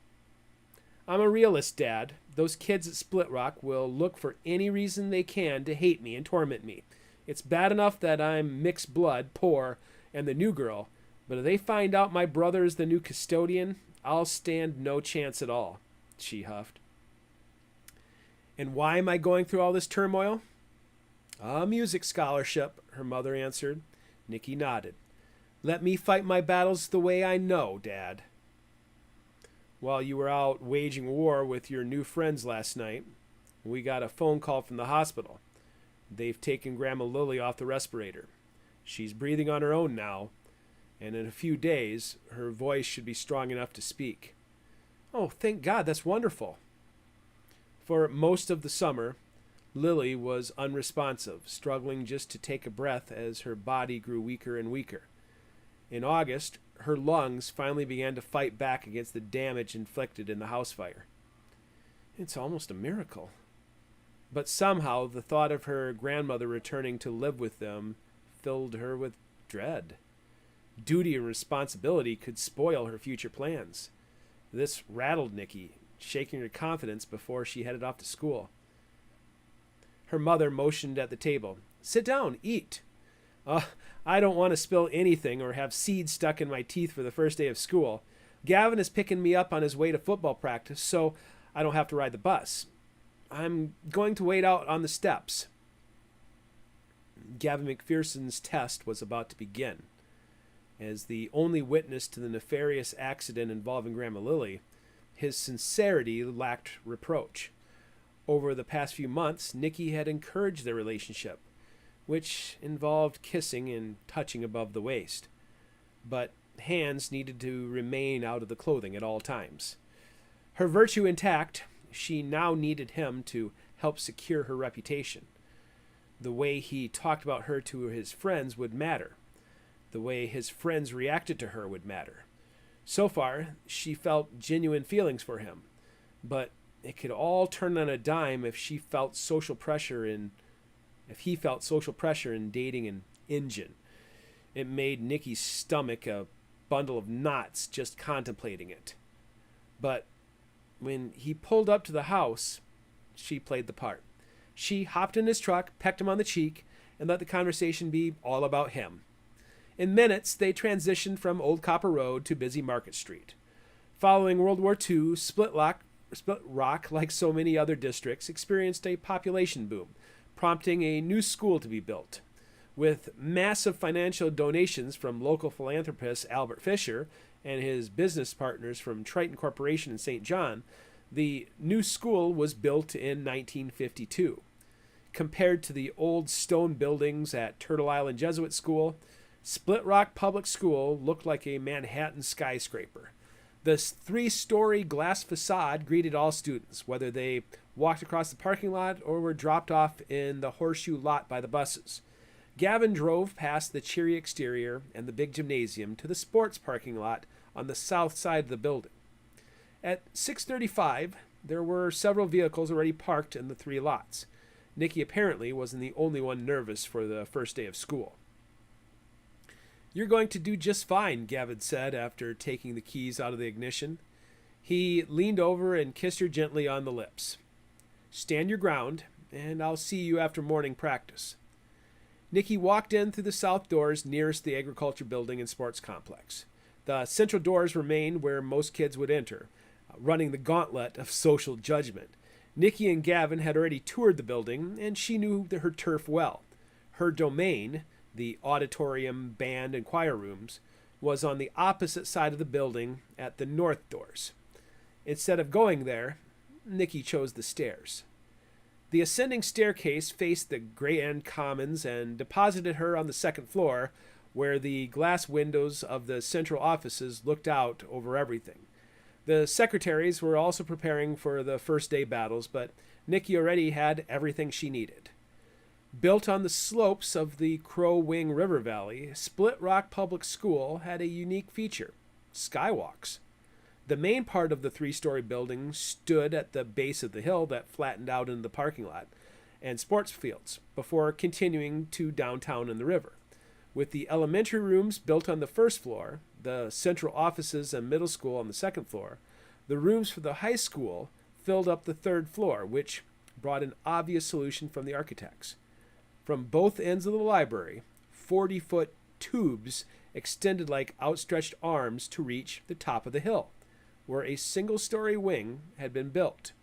"I'm a realist, Dad. Those kids at Split Rock will look for any reason they can to hate me and torment me. It's bad enough that I'm mixed blood, poor, and the new girl, but if they find out my brother is the new custodian, I'll stand no chance at all," she huffed. "And why am I going through all this turmoil?" A music scholarship, her mother answered. Nicky nodded. Let me fight my battles the way I know, Dad. While you were out waging war with your new friends last night, we got a phone call from the hospital. They've taken Grandma Lily off the respirator. She's breathing on her own now, and in a few days, her voice should be strong enough to speak. Oh, thank God, that's wonderful. For most of the summer, Lily was unresponsive, struggling just to take a breath as her body grew weaker and weaker. In August, her lungs finally began to fight back against the damage inflicted in the house fire. It's almost a miracle. But somehow the thought of her grandmother returning to live with them filled her with dread. Duty and responsibility could spoil her future plans. This rattled Nicky, shaking her confidence before she headed off to school. Her mother motioned at the table. Sit down, eat. I don't want to spill anything or have seeds stuck in my teeth for the first day of school. Gavin is picking me up on his way to football practice, so I don't have to ride the bus. I'm going to wait out on the steps. Gavin McPherson's test was about to begin. As the only witness to the nefarious accident involving Grandma Lily, his sincerity lacked reproach. Over the past few months, Nicky had encouraged their relationship, which involved kissing and touching above the waist. But hands needed to remain out of the clothing at all times. Her virtue intact, she now needed him to help secure her reputation. The way he talked about her to his friends would matter. The way his friends reacted to her would matter. So far, she felt genuine feelings for him, but it could all turn on a dime if he felt social pressure in dating an Injun. It made Nicky's stomach a bundle of knots just contemplating it. But when he pulled up to the house, she played the part. She hopped in his truck, pecked him on the cheek, and let the conversation be all about him. In minutes, they transitioned from Old Copper Road to busy Market Street. Following World War II, Split Rock, like so many other districts, experienced a population boom, prompting a new school to be built. With massive financial donations from local philanthropist Albert Fisher and his business partners from Triton Corporation in St. John, the new school was built in 1952. Compared to the old stone buildings at Turtle Island Jesuit School, Split Rock Public School looked like a Manhattan skyscraper. This 3-story glass facade greeted all students, whether they walked across the parking lot or were dropped off in the horseshoe lot by the buses. Gavin drove past the cheery exterior and the big gymnasium to the sports parking lot on the south side of the building. At 6:35, there were several vehicles already parked in the 3 lots. Nicky apparently wasn't the only one nervous for the first day of school. You're going to do just fine, Gavin said after taking the keys out of the ignition. He leaned over and kissed her gently on the lips. Stand your ground, and I'll see you after morning practice. Nicky walked in through the south doors nearest the agriculture building and sports complex. The central doors remained where most kids would enter, running the gauntlet of social judgment. Nicky and Gavin had already toured the building, and she knew her turf well. Her domain, the auditorium, band, and choir rooms, was on the opposite side of the building at the north doors. Instead of going there, Nicky chose the stairs. The ascending staircase faced the grand commons and deposited her on the second floor, where the glass windows of the central offices looked out over everything. The secretaries were also preparing for the first day battles, but Nicky already had everything she needed. Built on the slopes of the Crow Wing River Valley, Split Rock Public School had a unique feature: skywalks. The main part of the 3-story building stood at the base of the hill that flattened out into the parking lot and sports fields before continuing to downtown and the river. With the elementary rooms built on the first floor, the central offices and middle school on the second floor, the rooms for the high school filled up the third floor, which brought an obvious solution from the architects. From both ends of the library, 40-foot tubes extended like outstretched arms to reach the top of the hill, where a single-story wing had been built.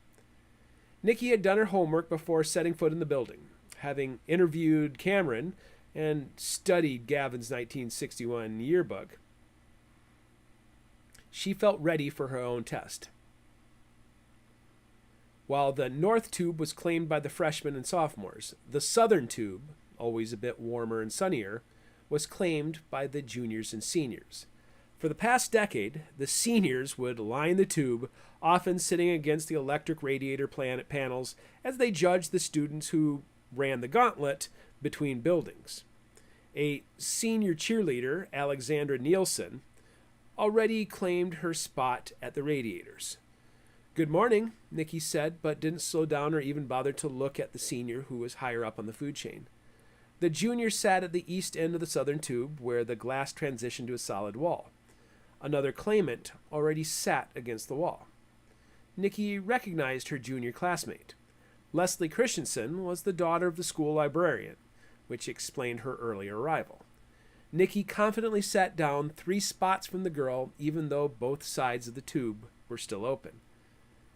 Nicky had done her homework before setting foot in the building. having interviewed Cameron and studied Gavin's 1961 yearbook, she felt ready for her own test. While the north tube was claimed by the freshmen and sophomores, the southern tube, always a bit warmer and sunnier, was claimed by the juniors and seniors. For the past decade, the seniors would line the tube, often sitting against the electric radiator panels as they judged the students who ran the gauntlet between buildings. A senior cheerleader, Alexandra Nielsen, already claimed her spot at the radiators. "Good morning," Nikki said, but didn't slow down or even bother to look at the senior who was higher up on the food chain. The junior sat at the east end of the southern tube, where the glass transitioned to a solid wall. Another claimant already sat against the wall. Nikki recognized her junior classmate. Leslie Christensen was the daughter of the school librarian, which explained her earlier arrival. Nikki confidently sat down 3 spots from the girl, even though both sides of the tube were still open.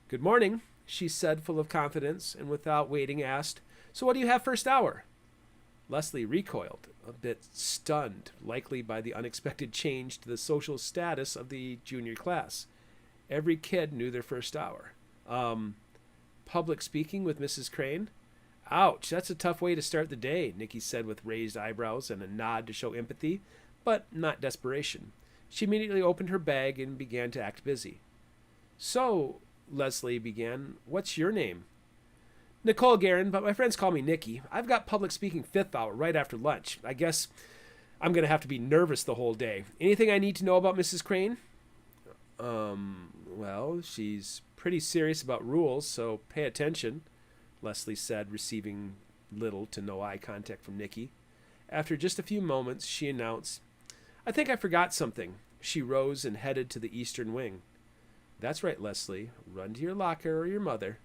"Good morning," she said, full of confidence, and without waiting asked, "So what do you have first hour?" Leslie recoiled, a bit stunned, likely by the unexpected change to the social status of the junior class. Every kid knew their first hour. Public speaking with Mrs. Crane? "Ouch, that's a tough way to start the day," Nikki said with raised eyebrows and a nod to show empathy, but not desperation. She immediately opened her bag and began to act busy. "So," Leslie began, "what's your name?" "Nicole Guerin, but my friends call me Nikki. I've got public speaking 5th hour right after lunch. I guess I'm going to have to be nervous the whole day. Anything I need to know about Mrs. Crane?" Well, she's pretty serious about rules, so pay attention," Leslie said, receiving little to no eye contact from Nikki. After just a few moments, she announced, "I think I forgot something." She rose and headed to the eastern wing. "That's right, Leslie. Run to your locker or your mother."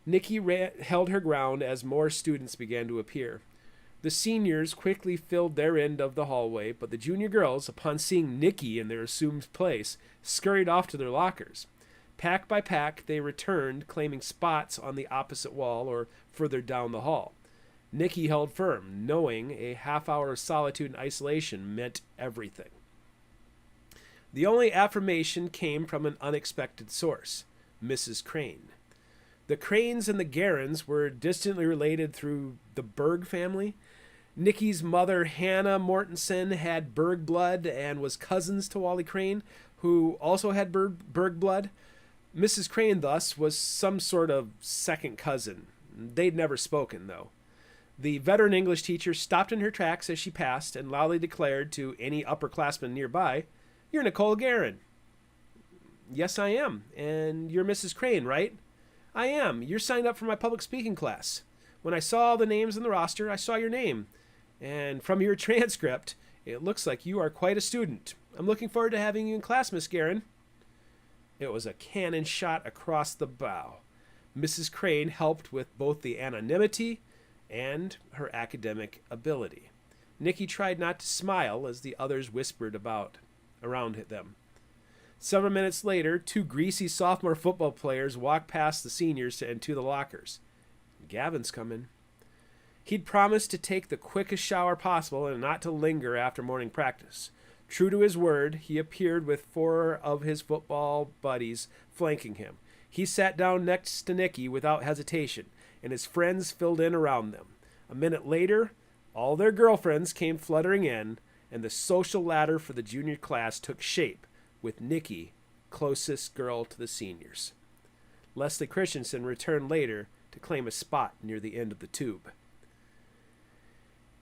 Nikki held her ground as more students began to appear. The seniors quickly filled their end of the hallway, but the junior girls, upon seeing Nikki in their assumed place, scurried off to their lockers. Pack by pack, they returned, claiming spots on the opposite wall or further down the hall. Nikki held firm, knowing a half hour of solitude and isolation meant everything. The only affirmation came from an unexpected source, Mrs. Crane. The Cranes and the Guerins were distantly related through the Berg family. Nikki's mother, Hannah Mortensen, had Berg blood and was cousins to Wally Crane, who also had Berg blood. Mrs. Crane, thus, was some sort of second cousin. They'd never spoken, though. The veteran English teacher stopped in her tracks as she passed and loudly declared to any upperclassmen nearby, "You're Nicole Guerin." "Yes, I am. And you're Mrs. Crane, right?" "I am. You're signed up for my public speaking class. When I saw all the names in the roster, I saw your name. And from your transcript, it looks like you are quite a student. I'm looking forward to having you in class, Miss Guerin." It was a cannon shot across the bow. Mrs. Crane helped with both the anonymity and her academic ability. Nikki tried not to smile as the others whispered around them. Several minutes later, 2 greasy sophomore football players walked past the seniors and to the lockers. "Gavin's coming." He'd promised to take the quickest shower possible and not to linger after morning practice. True to his word, he appeared with 4 of his football buddies flanking him. He sat down next to Nikki without hesitation, and his friends filled in around them. A minute later, all their girlfriends came fluttering in, and the social ladder for the junior class took shape, with Nikki closest girl to the seniors. Leslie Christensen returned later to claim a spot near the end of the tube.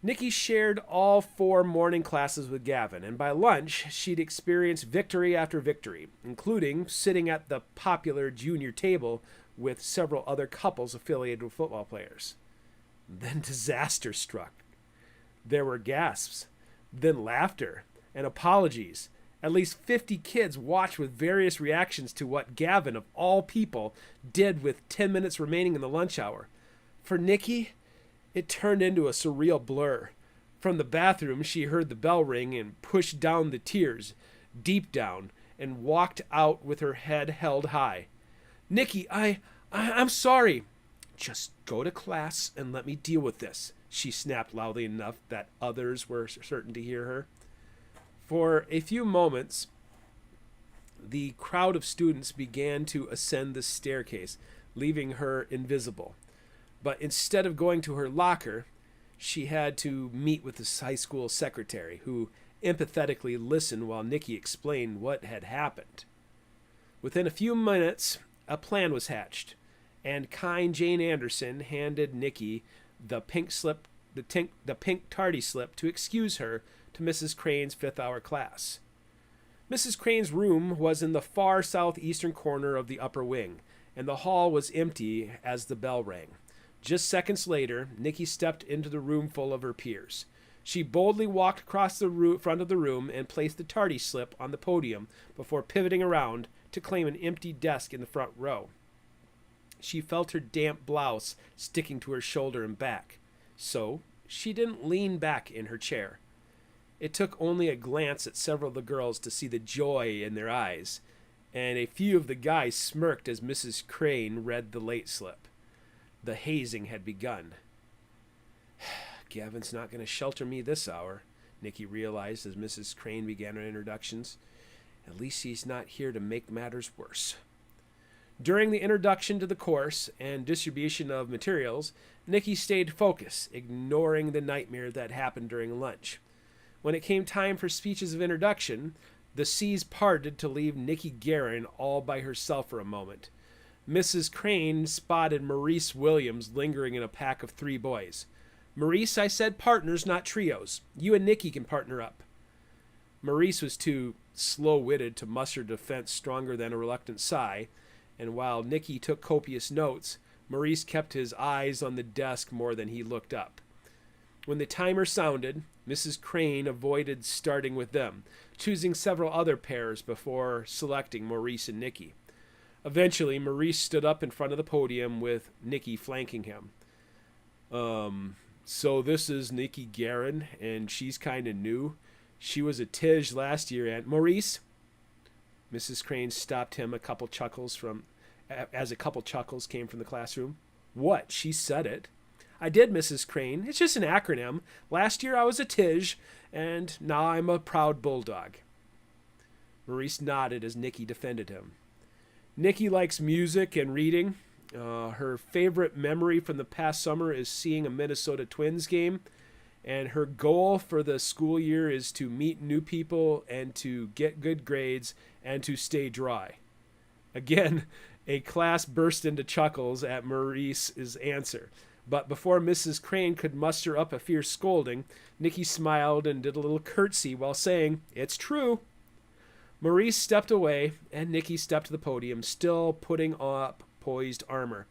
Nikki shared all 4 morning classes with Gavin, and by lunch, she'd experienced victory after victory, including sitting at the popular junior table with several other couples affiliated with football players. Then disaster struck. There were gasps, then laughter, and apologies. At least 50 kids watched with various reactions to what Gavin, of all people, did with 10 minutes remaining in the lunch hour. For Nikki, it turned into a surreal blur. From the bathroom, she heard the bell ring and pushed down the tears, deep down, and walked out with her head held high. "Nikki, I'm sorry." Just go to class and let me deal with this, she snapped loudly enough that others were certain to hear her. For a few moments, the crowd of students began to ascend the staircase, leaving her invisible. But instead of going to her locker, she had to meet with the high school secretary, who empathetically listened while Nikki explained what had happened. Within a few minutes, a plan was hatched, and kind Jane Anderson handed Nikki the pink tardy slip to excuse her to Mrs. Crane's fifth-hour class. Mrs. Crane's room was in the far southeastern corner of the upper wing, and the hall was empty as the bell rang. Just seconds later, Nikki stepped into the room full of her peers. She boldly walked across the front of the room and placed the tardy slip on the podium before pivoting around to claim an empty desk in the front row. She felt her damp blouse sticking to her shoulder and back, so she didn't lean back in her chair. It took only a glance at several of the girls to see the joy in their eyes, and a few of the guys smirked as Mrs. Crane read the late slip. The hazing had begun. Gavin's not going to shelter me this hour, Nikki realized as Mrs. Crane began her introductions. At least he's not here to make matters worse. During the introduction to the course and distribution of materials, Nikki stayed focused, ignoring the nightmare that happened during lunch. When it came time for speeches of introduction, the seas parted to leave Nikki Guerin all by herself for a moment. Mrs. Crane spotted Maurice Williams lingering in a pack of 3 boys. Maurice, I said partners, not trios. You and Nikki can partner up. Maurice was too slow-witted to muster defense stronger than a reluctant sigh, and while Nikki took copious notes, Maurice kept his eyes on the desk more than he looked up. When the timer sounded, Mrs. Crane avoided starting with them, choosing several other pairs before selecting Maurice and Nikki. Eventually, Maurice stood up in front of the podium with Nikki flanking him. So this is Nikki Guerin, and she's kind of new. She was a Tish last year, and Maurice? Mrs. Crane stopped him as a couple chuckles came from the classroom. What? She said it. I did, Mrs. Crane. It's just an acronym. Last year I was a Tish, and now I'm a proud bulldog. Maurice nodded as Nikki defended him. Nikki likes music and reading. Her favorite memory from the past summer is seeing a Minnesota Twins game, and her goal for the school year is to meet new people and to get good grades and to stay dry. Again, a class burst into chuckles at Maurice's answer. But before Mrs. Crane could muster up a fierce scolding, Nikki smiled and did a little curtsy while saying, "It's true." Maurice stepped away, and Nikki stepped to the podium, still putting up poised armor.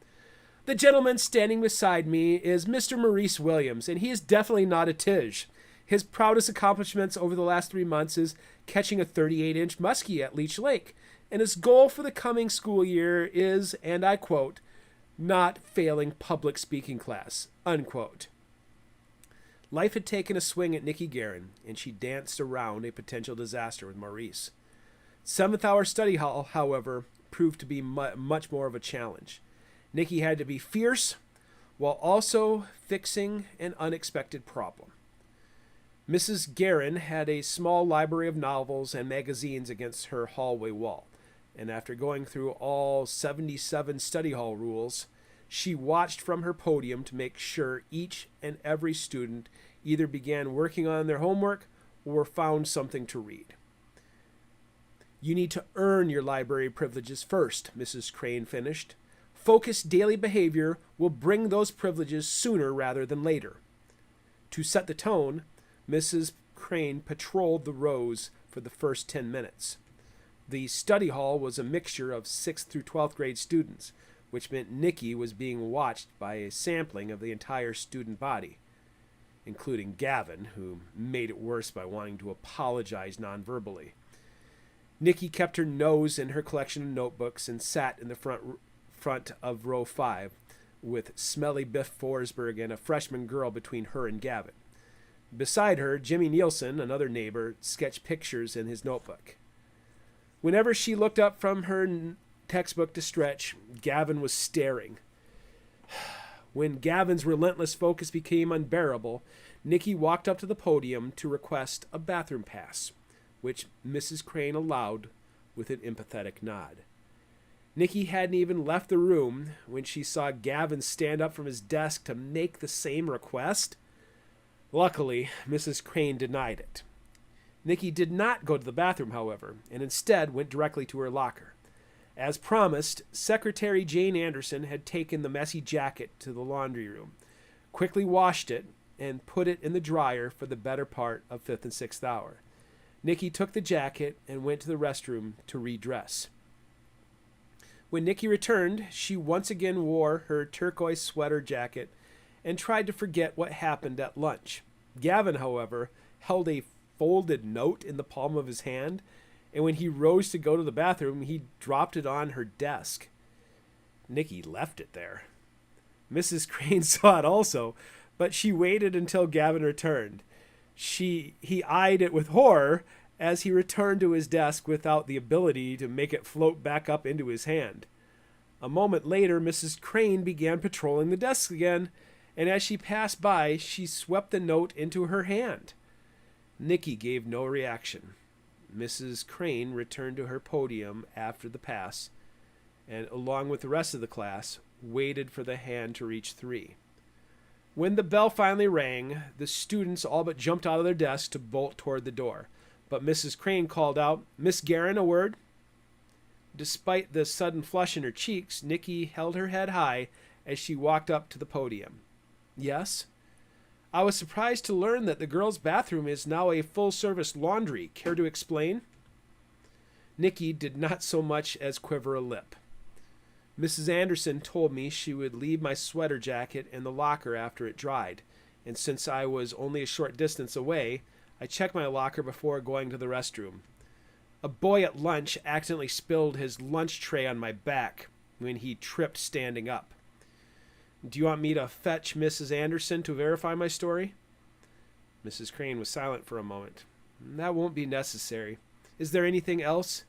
The gentleman standing beside me is Mr. Maurice Williams, and he is definitely not a Tish. His proudest accomplishments over the last 3 months is catching a 38-inch muskie at Leech Lake, and his goal for the coming school year is, and I quote, not failing public speaking class, unquote. Life had taken a swing at Nikki Guerin, and she danced around a potential disaster with Maurice. 7th hour study hall, however, proved to be much more of a challenge. Nikki had to be fierce while also fixing an unexpected problem. Mrs. Guerin had a small library of novels and magazines against her hallway wall, and after going through all 77 study hall rules, she watched from her podium to make sure each and every student either began working on their homework or found something to read. You need to earn your library privileges first, Mrs. Crane finished. Focused daily behavior will bring those privileges sooner rather than later. To set the tone, Mrs. Crane patrolled the rows for the first 10 minutes. The study hall was a mixture of 6th through 12th grade students, which meant Nikki was being watched by a sampling of the entire student body, including Gavin, who made it worse by wanting to apologize non-verbally. Nikki kept her nose in her collection of notebooks and sat in the front of row 5 with smelly Biff Forsberg and a freshman girl between her and Gavin. Beside her, Jimmy Nielsen, another neighbor, sketched pictures in his notebook. Whenever she looked up from her textbook to stretch, Gavin was staring. When Gavin's relentless focus became unbearable, Nikki walked up to the podium to request a bathroom pass, which Mrs. Crane allowed with an empathetic nod. Nikki hadn't even left the room when she saw Gavin stand up from his desk to make the same request. Luckily, Mrs. Crane denied it. Nikki did not go to the bathroom, however, and instead went directly to her locker. As promised, Secretary Jane Anderson had taken the messy jacket to the laundry room, quickly washed it, and put it in the dryer for the better part of 5th and 6th hour. Nikki took the jacket and went to the restroom to redress. When Nikki returned, she once again wore her turquoise sweater jacket and tried to forget what happened at lunch. Gavin, however, held a folded note in the palm of his hand, and when he rose to go to the bathroom, he dropped it on her desk. Nikki left it there. Mrs. Crane saw it also, but she waited until Gavin returned. He eyed it with horror as he returned to his desk without the ability to make it float back up into his hand. A moment later, Mrs. Crane began patrolling the desk again, and as she passed by, she swept the note into her hand. Nikki gave no reaction. Mrs. Crane returned to her podium after the pass, and along with the rest of the class, waited for the hand to reach 3. When the bell finally rang, the students all but jumped out of their desks to bolt toward the door. But Mrs. Crane called out, "Miss Guerin, a word?" Despite the sudden flush in her cheeks, Nikki held her head high as she walked up to the podium. "Yes?" "I was surprised to learn that the girls' bathroom is now a full-service laundry. Care to explain?" Nikki did not so much as quiver a lip. "Mrs. Anderson told me she would leave my sweater jacket in the locker after it dried, and since I was only a short distance away, I checked my locker before going to the restroom. A boy at lunch accidentally spilled his lunch tray on my back when he tripped standing up. Do you want me to fetch Mrs. Anderson to verify my story?" Mrs. Crane was silent for a moment. "That won't be necessary. Is there anything else?"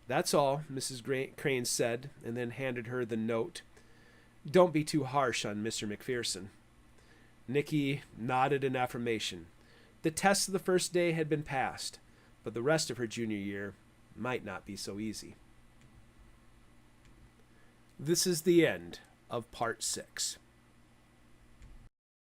"That's all," Mrs. Crane said, and then handed her the note. "Don't be too harsh on Mr. McPherson." Nikki nodded in affirmation. The tests of the first day had been passed, but the rest of her junior year might not be so easy. This is the end of Part 6.